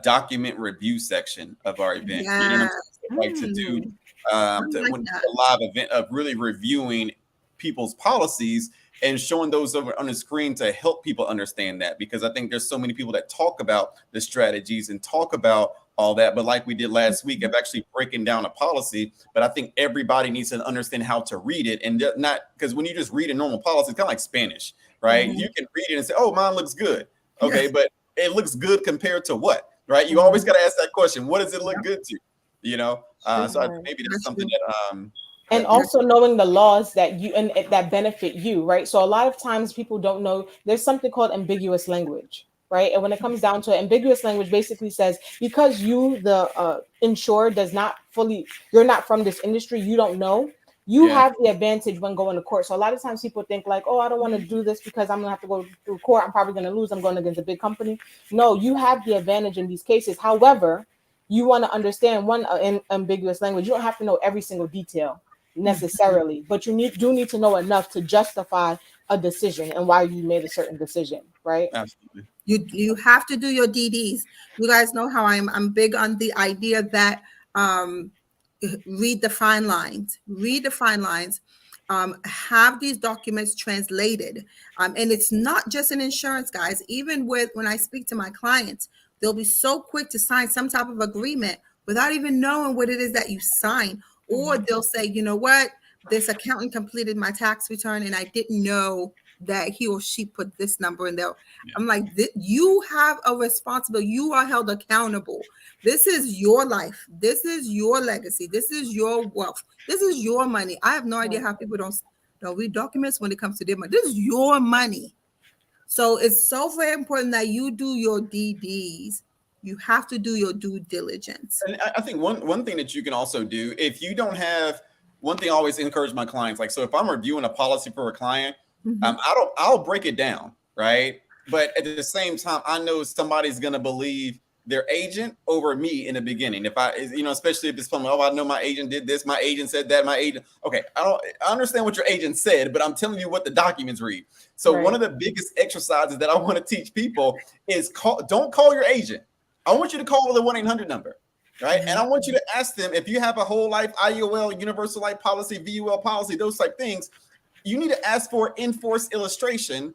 document review section of our event. You know what I'm Yeah. saying? Like to do, I like when that. a live event of really reviewing people's policies and showing those over on the screen to help people understand that, because I think there's so many people that talk about the strategies and talk about all that, but like we did last week of actually breaking down a policy. But I think everybody needs to understand how to read it, and not because when you just read a normal policy, it's kind of like Spanish, right? Mhm. You can read it and say, "Oh, mine looks good." Okay, Yes. but it looks good compared to what, right? You always got to ask that question: what does it look good to? So maybe that's That's something true. And that we also knowing the laws that you and that benefit you, right? So a lot of times people don't know there's something called ambiguous language, right? And when it comes down to it, ambiguous language basically says because you, the insured, does not fully, you're not from this industry, you don't know. You yeah. have the advantage when going to court. So a lot of times people think like, oh, I don't want to do this because I'm gonna have to go through court. I'm probably gonna lose. I'm going against a big company. No, you have the advantage in these cases. However, you want to understand one in ambiguous language. You don't have to know every single detail necessarily, but you need to know enough to justify a decision and why you made a certain decision, right? Absolutely. You have to do your DDs. You guys know how I'm big on the idea that um read the fine lines. Read the fine lines. Have these documents translated. And it's not just in insurance, guys. Even with when I speak to my clients, they'll be so quick to sign some type of agreement without even knowing what it is that you sign. Or Mhm. they'll say, you know what, this accountant completed my tax return and I didn't know that he or she put this number in there. Yeah. I'm like, you have a responsibility. You are held accountable. This is your life. This is your legacy. This is your wealth. This is your money. I have no idea Right. how people don't read documents when it comes to their money. This is your money. So it's so very important that you do your DDs. You have to do your due diligence. And I think one thing that you can also do, if you don't have one thing I always encourage my clients, like, so if I'm reviewing a policy for a client, Mhm. I'll break it down, right? But at the same time, I know somebody's gonna believe their agent over me in the beginning. If especially if it's something, oh, I know my agent did this, my agent said that, my agent. Okay, I understand what your agent said, but I'm telling you what the documents read. So one Right. of the biggest exercises that I want to teach people is don't call your agent. I want you to call the 1-800 number, right? And I want you to ask them if you have a whole life IUL, universal life policy, VUL policy, those type things. You need to ask for enforced illustration,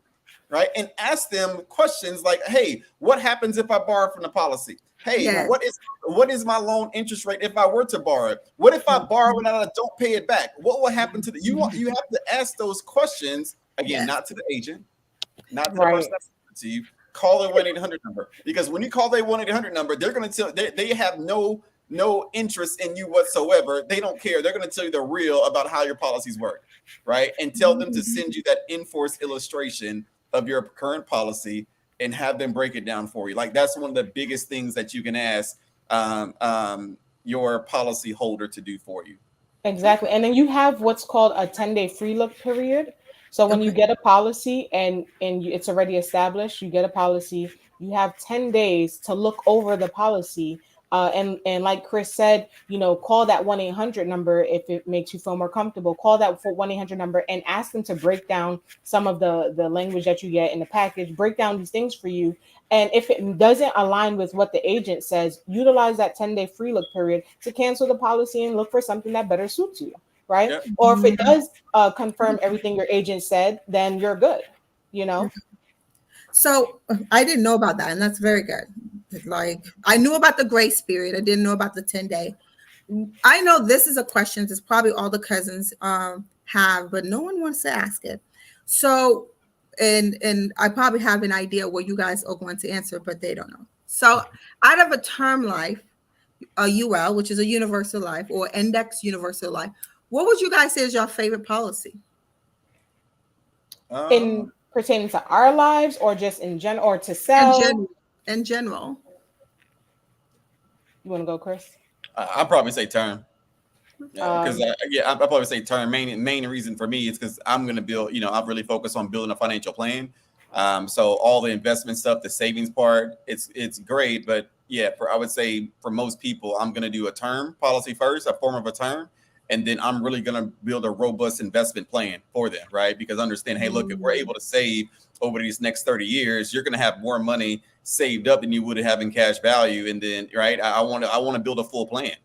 right? And ask them questions like, "Hey, what happens if I borrow from the policy? Hey, Yes. what is my loan interest rate if I were to borrow it? What if I borrow and I don't pay it back? What will happen to the you have to ask those questions again, Yes. not to the agent, not to the person Right. that's to you. Call their 1-800 number, because when you call their 1-800 number, they're going to tell they have no interest in you whatsoever. They don't care. They're going to tell you the real about how your policies work, right? And tell them to send you that enforced illustration of your current policy and have them break it down for you. Like, that's one of the biggest things that you can ask your policy holder to do for you. Exactly. And then you have what's called a 10-day free look period. So when you Okay. get a policy and it's already established, you get a policy, you have 10 days to look over the policy And like Chris said, call that 1-800 number if it makes you feel more comfortable. Call that 1-800 number and ask them to break down some of the language that you get in the package, break down these things for you. And if it doesn't align with what the agent says, utilize that 10-day free look period to cancel the policy and look for something that better suits you, right? Yep. Or if it does confirm everything your agent said, then you're good, So I didn't know about that, and that's very good. Like, I knew about the grace period. I didn't know about the 10-day. I know this is a question that's probably all the cousins have, but no one wants to ask it. So, and I probably have an idea what you guys are going to answer, but they don't know. So, out of a term life, a UL, which is a universal life, or index universal life, what would you guys say is your favorite policy? In pertaining to our lives, or just in general, or to sell? In general. You want to go, Chris? I'll probably say term. Because I'll probably say term. Main reason for me is because I'm going to build. I've really focused on building a financial plan. So all the investment stuff, the savings part, it's great. But yeah, I would say for most people, I'm going to do a term policy first, a form of a term, and then I'm really going to build a robust investment plan for them, right? Because understand, hey, look, if we're able to save over these next 30 years, you're going to have more money saved up than you would have in cash value. And then, right, I want to build a full plan.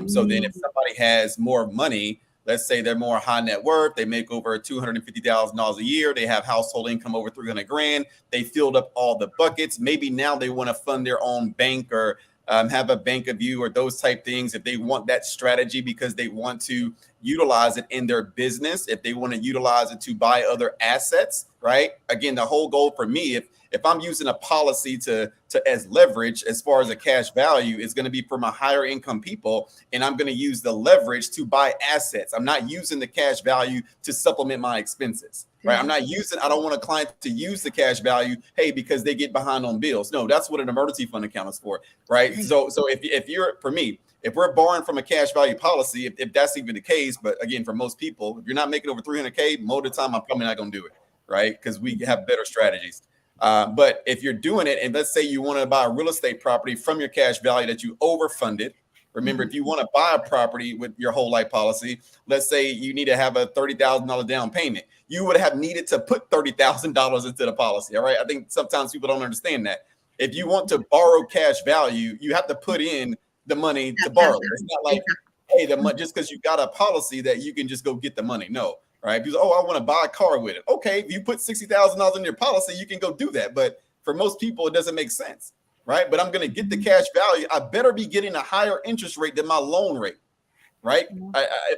So then if somebody has more money, let's say they're more high net worth, they make over $250,000 a year, they have household income over 300 grand, they filled up all the buckets. Maybe now they want to fund their own bank or have a bank of you or those type things. If they want that strategy because they want to utilize it in their business, if they want to utilize it to buy other assets, right? Again, the whole goal for me, if I'm using a policy to as leverage as far as a cash value, is going to be for my higher income people, and I'm going to use the leverage to buy assets. I'm not using the cash value to supplement my expenses, right? I don't want a client to use the cash value, hey, because they get behind on bills. No, that's what an emergency fund account is for, right? So if you're, for me, if we're borrowing from a cash value policy, if that's even the case, but again, for most people, if you're not making over 300K, most of the time, I'm probably not going to do it, right? Because we have better strategies. But if you're doing it, and let's say you want to buy a real estate property from your cash value that you overfunded. Remember, if you want to buy a property with your whole life policy, let's say you need to have a $30,000 down payment. You would have needed to put $30,000 into the policy. All right. I think sometimes people don't understand that. If you want to borrow cash value, you have to put in the money to borrow. It's not like, hey, just because you got a policy that you can just go get the money. No. Right? Because, I want to buy a car with it. Okay, if you put $60,000 in your policy, you can go do that. But for most people, it doesn't make sense, right? But I'm going to get the cash value. I better be getting a higher interest rate than my loan rate, right?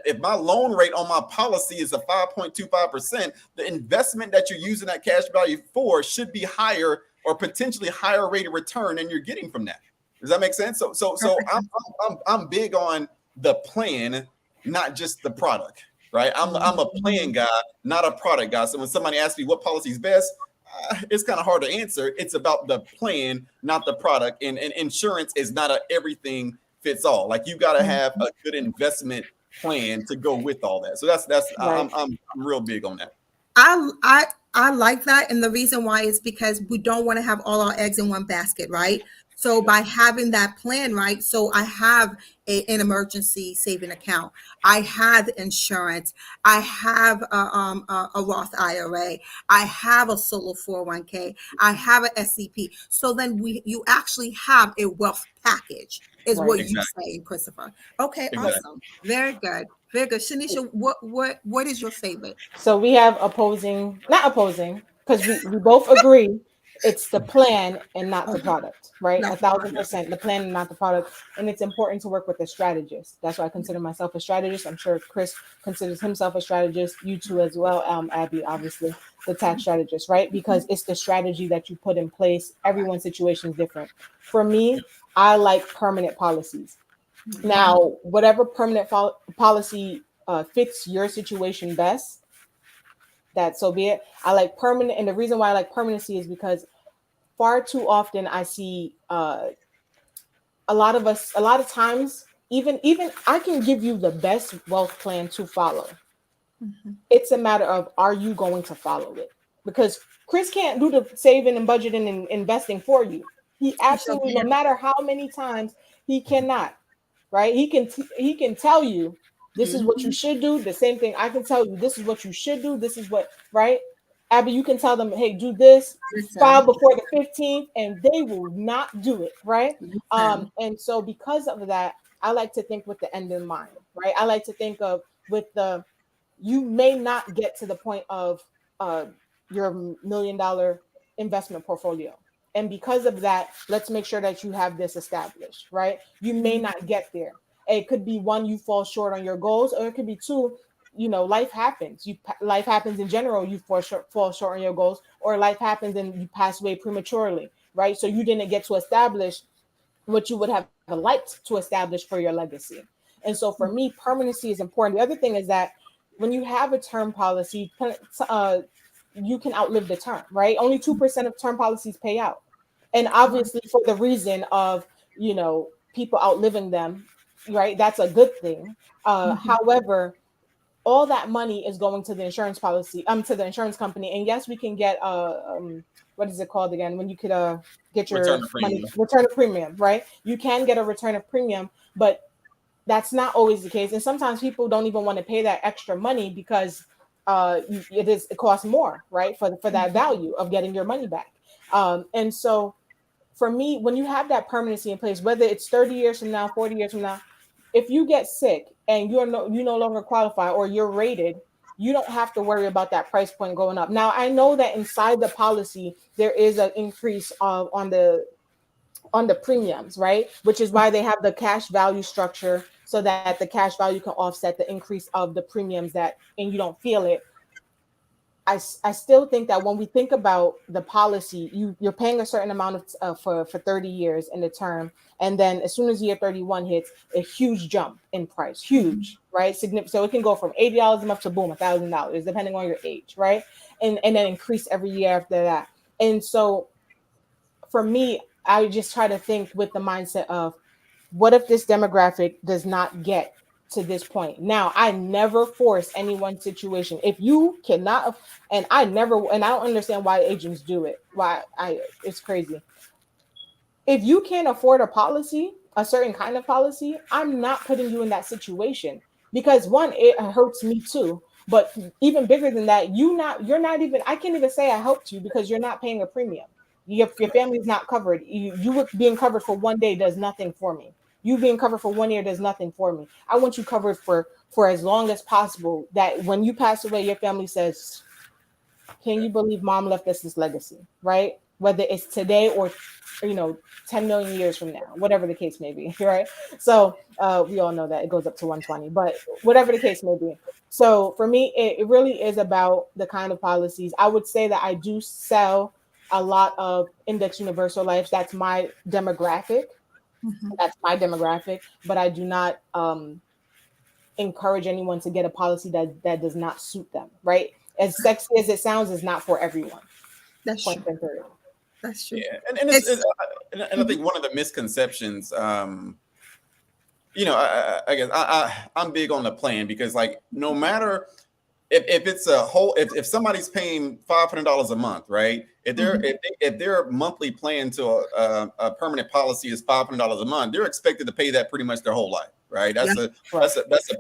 If my loan rate on my policy is a 5.25%, the investment that you're using that cash value for should be higher or potentially higher rate of return than you're getting from that. Does that make sense? So I'm big on the plan, not just the product. Right, I'm a plan guy, not a product guy. So when somebody asks me what policy is best, it's kind of hard to answer. It's about the plan, not the product. And insurance is not a everything fits all. Like you got to have a good investment plan to go with all that. So that's right. I'm real big on that. I like that, and the reason why is because we don't want to have all our eggs in one basket, right? So by having that plan, right? So I have an emergency saving account. I have insurance. I have a Roth IRA. I have a solo 401k. I have an SCP. So then you actually have a wealth package, is right. What exactly. You're saying, Christopher. Okay, exactly. Awesome. Very good. Very good. Shanisha, what is your favorite? So we have not opposing, because we both agree it's the plan and not the product, right? 1,000%, the plan and not the product. And it's important to work with a strategist. That's why I consider myself a strategist. I'm sure Chris considers himself a strategist. You too as well, Abby, obviously, the tax strategist, right? Because it's the strategy that you put in place. Everyone's situation is different. For me, I like permanent policies. Now, whatever permanent policy fits your situation best, that so be it. I like permanent, and the reason why I like permanency is because far too often I see a lot of times, even I can give you the best wealth plan to follow. It's a matter of, are you going to follow it? Because Chris can't do the saving and budgeting and investing for you. He absolutely, no matter how many times, he cannot, right? He can tell you this is what you should do. The same thing I can tell you, this is what you should do. This is what, right? Abby, you can tell them, hey, do this, file before the 15th, and they will not do it, right? And so because of that, I like to think with the end in mind, right? I like to think of with the, you may not get to the point of uh, your $1 million investment portfolio. And because of that, let's make sure that you have this established, right? You may not get there. It could be one, you fall short on your goals, or it could be two, life happens. Life happens in general. You fall short on your goals, or life happens and you pass away prematurely, right? So you didn't get to establish what you would have liked to establish for your legacy. And so for me, permanency is important. The other thing is that when you have a term policy, you can outlive the term, right? Only 2% of term policies pay out. And obviously for the reason of, people outliving them, right? That's a good thing. However, all that money is going to the insurance policy, to the insurance company. And yes, we can get what is it called again? When you could get your money, return of premium, right? You can get a return of premium, but that's not always the case. And sometimes people don't even want to pay that extra money because it costs more, right? For that value of getting your money back. And so for me, when you have that permanency in place, whether it's 30 years from now, 40 years from now, if you get sick and you no longer qualify or you're rated, you don't have to worry about that price point going up. Now, I know that inside the policy, there is an increase on the premiums, right? Which is why they have the cash value structure so that the cash value can offset the increase of the premiums and you don't feel it. I still think that when we think about the policy, you're paying a certain amount for 30 years in the term. And then as soon as year 31 hits, a huge jump in price, huge, right? Significant. So it can go from $80 a month to boom, $1,000, depending on your age, right? And then increase every year after that. And so for me, I just try to think with the mindset of what if this demographic does not get to this point? Now, I never force anyone's situation. If you cannot, and I don't understand why agents do it. It's crazy. If you can't afford a certain kind of policy, I'm not putting you in that situation because one, it hurts me too. But even bigger than that, you're not even, I can't even say I helped you because you're not paying a premium. Your family's not covered. You being covered for one day does nothing for me. You being covered for 1 year does nothing for me. I want you covered for as long as possible. That when you pass away, your family says, "Can you believe mom left us this legacy?" Right? Whether it's today or 10 million years from now, whatever the case may be, right? So we all know that it goes up to 120, but whatever the case may be. So for me, it really is about the kind of policies. I would say that I do sell a lot of index universal lives. That's my demographic. But I do not encourage anyone to get a policy that does not suit them, right? As sexy as it sounds, is not for everyone. That's true. That's true. Yeah, and I think one of the misconceptions, I guess I'm big on the plan because, like, no matter if it's if somebody's paying $500 a month, right? If their monthly plan to a permanent policy is $500 a month, they're expected to pay that pretty much their whole life, right? That's a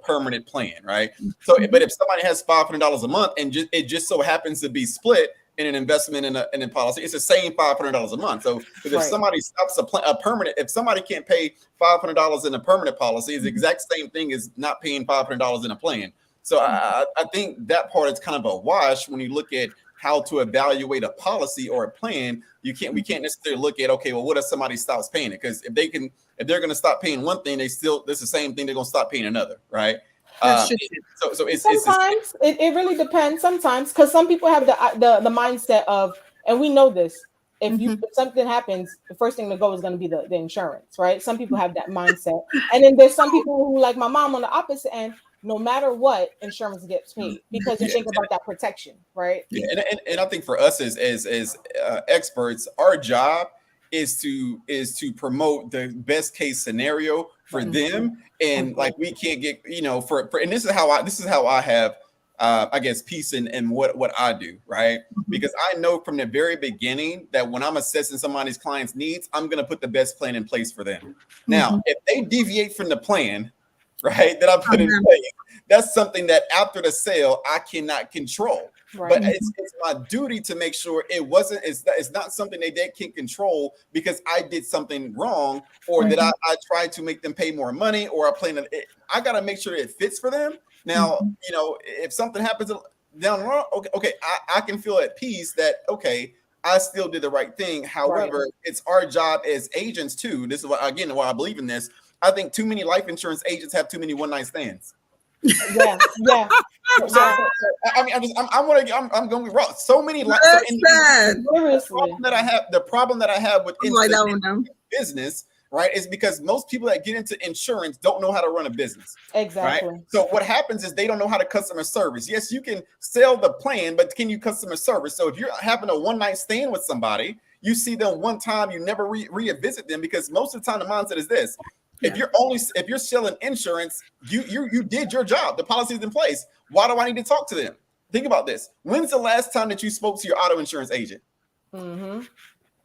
permanent plan, right? So, but if somebody has $500 a month and it just so happens to be split in an investment in a policy, it's the same $500 a month. So if somebody stops a permanent, if somebody can't pay $500 in a permanent policy, it's the exact same thing as not paying $500 in a plan. So I think that part is kind of a wash when you look at how to evaluate a policy or a plan. We can't necessarily look at, okay, well, what if somebody stops paying it? Because if they're going to stop paying one thing, this is the same thing, they're going to stop paying another, right? So it's sometimes it really depends. Sometimes, because some people have the mindset of, and we know this. If something happens, the first thing to go is going to be the insurance, right? Some people have that mindset, and then there's some people who, like my mom, on the opposite end. No matter what, insurance gets paid because you think about that protection, right? Yeah, and I think for us as experts, our job is to promote the best case scenario for them, and like we can't get and this is how I have I guess, peace in what I do, right? Because I know from the very beginning that when I'm assessing somebody's client's needs, I'm going to put the best plan in place for them. Now, if they deviate from the plan, right, that I put in place, that's something that after the sale I cannot control. Right. But it's my duty to make sure it's not something they can control because I did something wrong or that I tried to make them pay more money or I got to make sure it fits for them. Now, if something happens down the road, okay, I can feel at peace that, okay, I still did the right thing. However, it's our job as agents too. This is why I believe in this. I think too many life insurance agents have too many one-night stands. Yeah. So, I mean, I'm going to be raw. So many the problem that I have with business, right, is because most people that get into insurance don't know how to run a business. Exactly. Right? So what happens is they don't know how to customer service. Yes, you can sell the plan, but can you customer service? So if you're having a one-night stand with somebody, you see them one time, you never revisit them, because most of the time the mindset is this. If you're selling insurance, you did your job. The policy is in place. Why do I need to talk to them? Think about this. When's the last time that you spoke to your auto insurance agent? You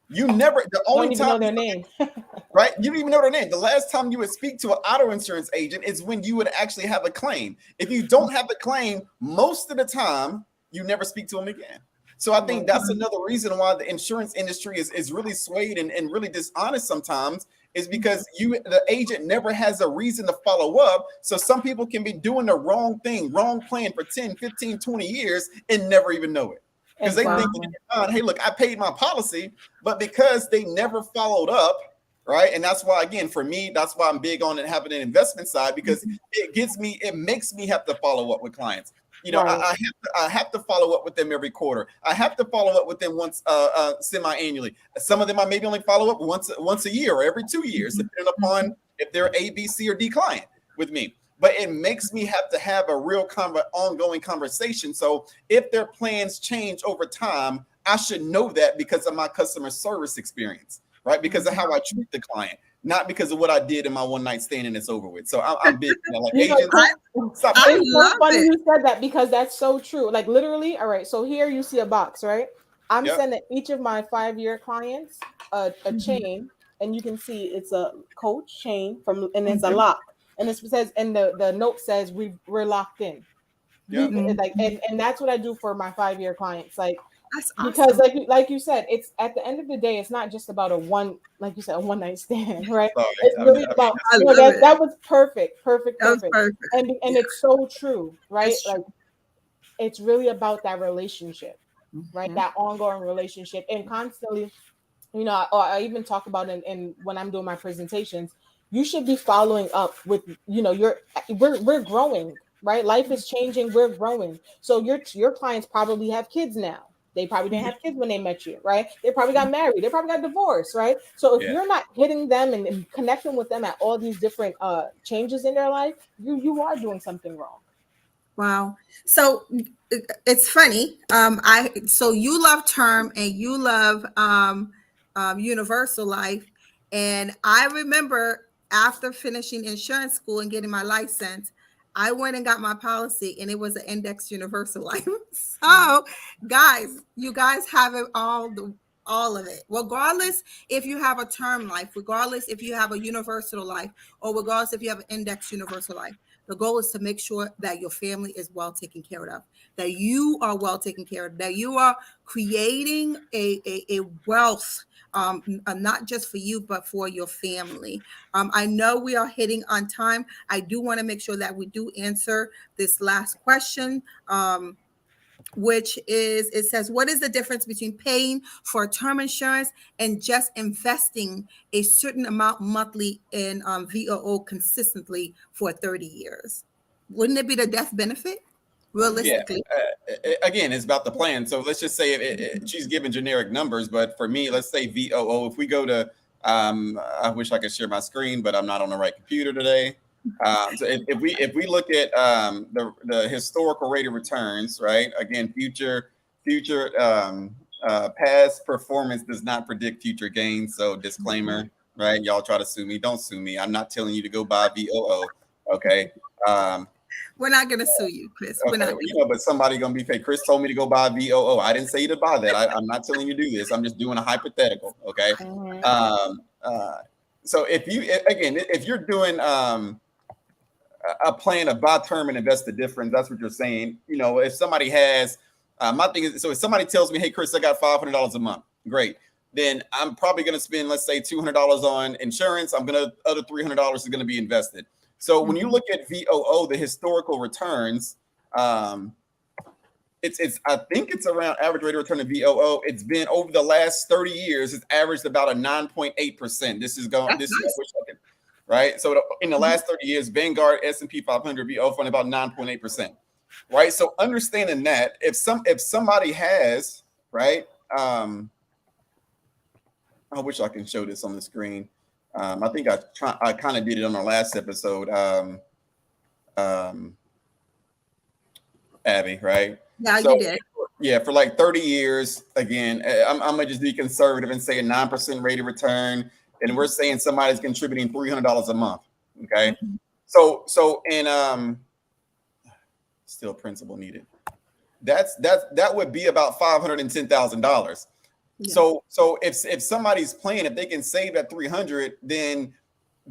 never. The only time know their name, right? You don't even know their name. The last time you would speak to an auto insurance agent is when you would actually have a claim. If you don't have the claim, most of the time you never speak to them again. So I think that's another reason why the insurance industry is really swayed and really dishonest sometimes, is because the agent never has a reason to follow up. So some people can be doing the wrong thing, wrong plan for 10, 15, 20 years and never even know it. Because they think, hey, look, I paid my policy, but because they never followed up, right? And that's why, again, for me, that's why I'm big on it having an investment side, because it makes me have to follow up with clients. I have to follow up with them every quarter. I have to follow up with them once semi-annually. Some of them I maybe only follow up once a year or every 2 years, depending upon if they're A, B, C, or D client with me. But it makes me have to have a real ongoing conversation. So if their plans change over time, I should know that because of my customer service experience, right? Because of how I treat the client. Not because of what I did in my one night stand and it's over with. So I'm big. Like, agents, stop. It's so funny you said that, because that's so true. Like, literally, all right. So here you see a box, right? I'm sending each of my 5-year clients a chain, and you can see it's a Coach chain and it's a lock, and it says, and the note says we're locked in. Like, and that's what I do for my 5-year clients. Like, that's awesome. Because like you said, it's at the end of the day, it's not just about a one night stand, right? It's really about that was perfect. And it's so true, right? Like, it's really about that relationship, right? That ongoing relationship, and constantly, I even talk about in when I'm doing my presentations, you should be following up with, we're growing, right? Life is changing, we're growing. So your clients probably have kids now. They probably didn't have kids when they met you, right? They probably got married. They probably got divorced, right? So if you're not hitting them and connecting with them at all these different changes in their life, you are doing something wrong. Wow. So it's funny. So you love term and you love universal life. And I remember after finishing insurance school and getting my license, I went and got my policy, and it was an index universal life. So, guys, you guys have it all of it, regardless if you have a term life, regardless if you have a universal life, or regardless if you have an index universal life. The goal is to make sure that your family is well taken care of, that you are well taken care of, that you are creating a wealth, not just for you, but for your family. I know we are hitting on time. I do want to make sure that we do answer this last question, which is, it says, what is the difference between paying for term insurance and just investing a certain amount monthly in VOO consistently for 30 years? Wouldn't it be the death benefit? Realistically, again, it's about the plan. So let's just say she's giving generic numbers, but for me, let's say VOO. If we go to, I wish I could share my screen, but I'm not on the right computer today. So if we look at the historical rate of returns, right? Again, future past performance does not predict future gains. So disclaimer, right? Y'all try to sue me, don't sue me. I'm not telling you to go buy VOO. Okay. We're not going to sue you, Chris. We're Okay, not. but somebody gonna be paid. Chris told me to go buy VOO. I didn't say you to buy that. I'm not telling you to do this. I'm just doing a hypothetical. Okay. Mhm. So if you're doing a plan of buy term and invest the difference, that's what you're saying. If somebody has, my thing is, so if somebody tells me, hey, Chris, I got $500 a month, great. Then I'm probably going to spend, let's say, $200 on insurance. Other $300 is going to be invested. So when you look at VOO, the historical returns, it's I think it's around average rate of return of VOO. It's been over the last 30 years, it's averaged about a 9.8%. This is right. So in the last 30 years, Vanguard S&P 500 VOO fund about 9.8%. Right. So understanding that if somebody has, right, I wish I can show this on the screen. I think I kind of did it on our last episode. Abby, right? Yeah, you did. Yeah, for like 30 years, again, I'm gonna just be conservative and say a 9% rate of return, and we're saying somebody's contributing $300 a month. Okay, so still principal needed. That would be about $510,000. Yeah. So if somebody's playing, if they can save that 300, then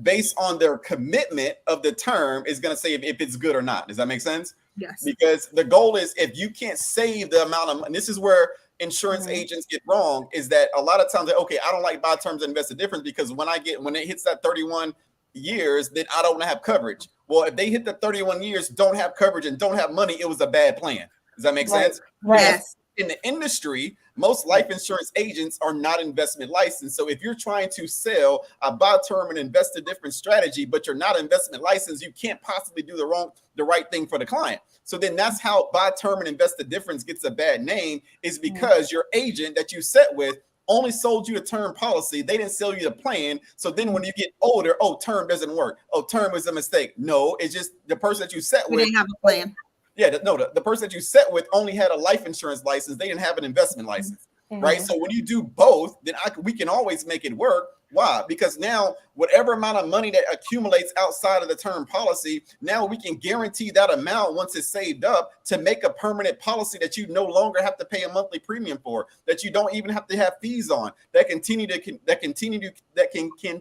based on their commitment of the term is going to say if it's good or not. Does that make sense? Yes. Because the goal is if you can't save the amount of, and this is where insurance agents get wrong, is that a lot of times, okay, I don't like buy terms and invest the difference because when it hits that 31 years, then I don't have coverage. Well, if they hit the 31 years, don't have coverage and don't have money, it was a bad plan. Does that make sense? Right. Yes. In the industry, most life insurance agents are not investment licensed. So if you're trying to sell a buy term and invest a different strategy, but you're not investment licensed, you can't possibly do the right thing for the client. So then that's how buy term and invest the difference gets a bad name, is because your agent that you set with only sold you a term policy. They didn't sell you the plan. So then when you get older, term doesn't work. Term was a mistake. No, it's just the person that you set with didn't have a plan. Yeah, the person that you set with only had a life insurance license. They didn't have an investment license, right? So when you do both, then we can always make it work. Why? Because now whatever amount of money that accumulates outside of the term policy, now we can guarantee that amount once it's saved up to make a permanent policy that you no longer have to pay a monthly premium for, that you don't even have to have fees on, that can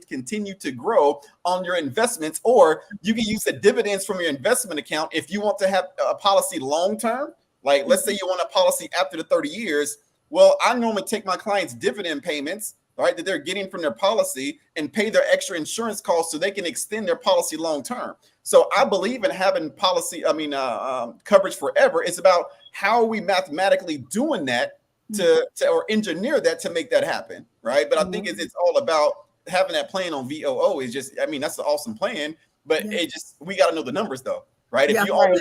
continue to grow on your investments, or you can use the dividends from your investment account if you want to have a policy long term. Like let's say you want a policy after the 30 years. Well, I normally take my clients' dividend payments, right, that they're getting from their policy and pay their extra insurance costs so they can extend their policy long term. So I believe in having coverage forever. It's about how are we mathematically doing that to or engineer that to make that happen, right? But I think it's all about having that plan on VOO. Is just, that's an awesome plan, but we got to know the numbers though, right? If you only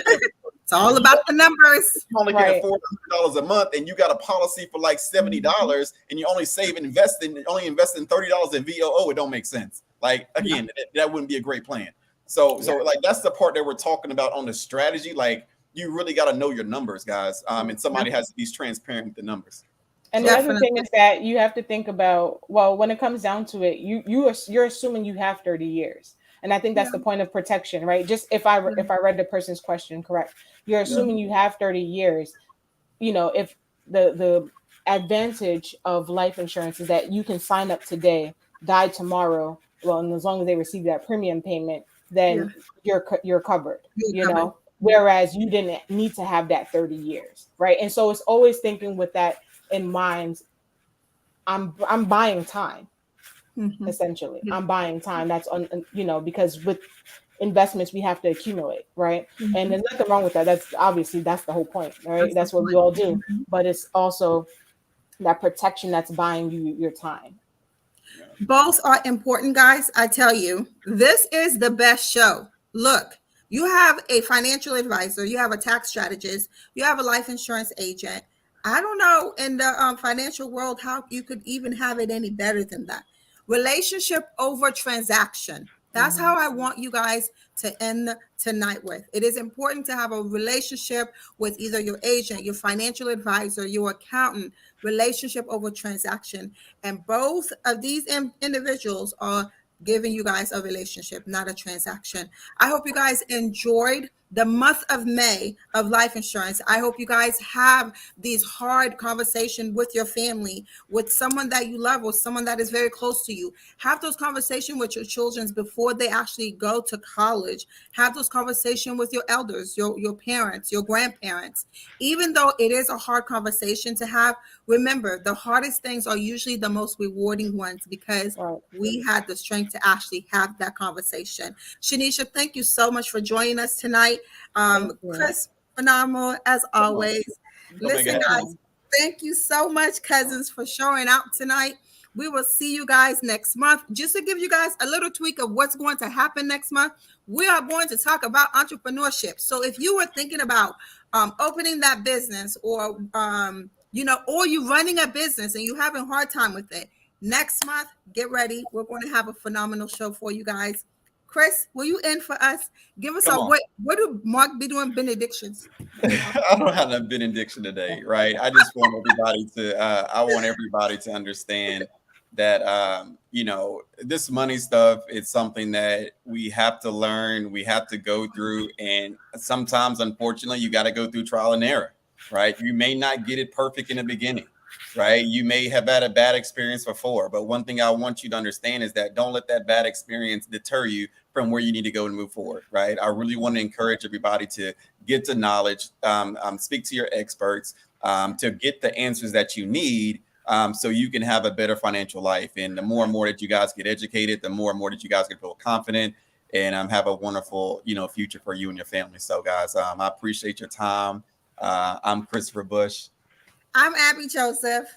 it's all about the numbers. You only get $400 a month, and you got a policy for like $70, and you only investing $30 in VOO. It don't make sense. Like again, that wouldn't be a great plan. So like that's the part that we're talking about on the strategy. Like you really got to know your numbers, guys. And somebody has to be transparent with the numbers. And the other thing is that you have to think about, well, when it comes down to it, you're assuming you have 30 years. And I think that's the point of protection, right? Just if I read the person's question correct, you're assuming you have 30 years. If the advantage of life insurance is that you can sign up today, die tomorrow. Well, and as long as they receive that premium payment, then you're covered. Whereas you didn't need to have that 30 years, right? And so it's always thinking with that in mind. I'm buying time. Essentially, I'm buying time. That's because with investments we have to accumulate, right? And there's nothing wrong with that. That's the whole point, right? That's what we all do. But it's also that protection that's buying you your time. Both are important, guys. I tell you, this is the best show. Look, you have a financial advisor, you have a tax strategist, you have a life insurance agent. I don't know in the financial world how you could even have it any better than that. Relationship over transaction. That's how I want you guys to end tonight with. It is important to have a relationship with either your agent, your financial advisor, your accountant, relationship over transaction. And both of these individuals are giving you guys a relationship, not a transaction. I hope you guys enjoyed the month of May of life insurance. I hope you guys have these hard conversations with your family, with someone that you love, or someone that is very close to you. Have those conversations with your children before they actually go to college. Have those conversations with your elders, your parents, your grandparents. Even though it is a hard conversation to have, remember, the hardest things are usually the most rewarding ones, because we had the strength to actually have that conversation. Shanisha, thank you so much for joining us tonight. Chris, phenomenal as always. Listen, guys, thank you so much, cousins, for showing out tonight. We will see you guys next month. Just to give you guys a little tweak of what's going to happen next month, we are going to talk about entrepreneurship. So if you were thinking about opening that business, or or you running a business and you having a hard time with it, next month, get ready. We're going to have a phenomenal show for you guys. Chris, will you end for us? Give us what do Mark be doing benedictions? I don't have a benediction today, right? I just want everybody to understand that this money stuff is something that we have to learn, we have to go through, and sometimes, unfortunately, you got to go through trial and error, right? You may not get it perfect in the beginning, right? You may have had a bad experience before, but one thing I want you to understand is that don't let that bad experience deter you from where you need to go and move forward, right? I really want to encourage everybody to get to knowledge, speak to your experts, to get the answers that you need, so you can have a better financial life. And the more and more that you guys get educated, the more and more that you guys can feel confident and have a wonderful, future for you and your family. So, guys, I appreciate your time. I'm Christopher Bush. I'm Abby Joseph.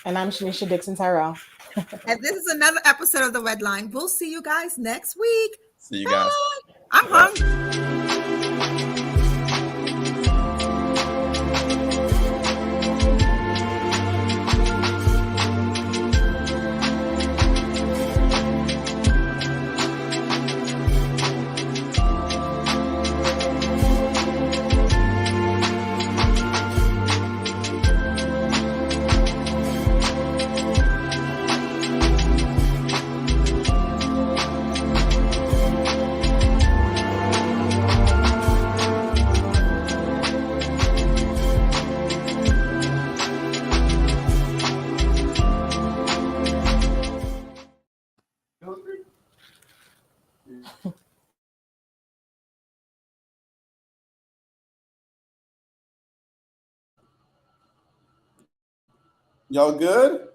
And I'm Shanisha Dixon Tyrell. And this is another episode of The Red Line. We'll see you guys next week. See you guys. Bye. I'm hungry. Y'all good?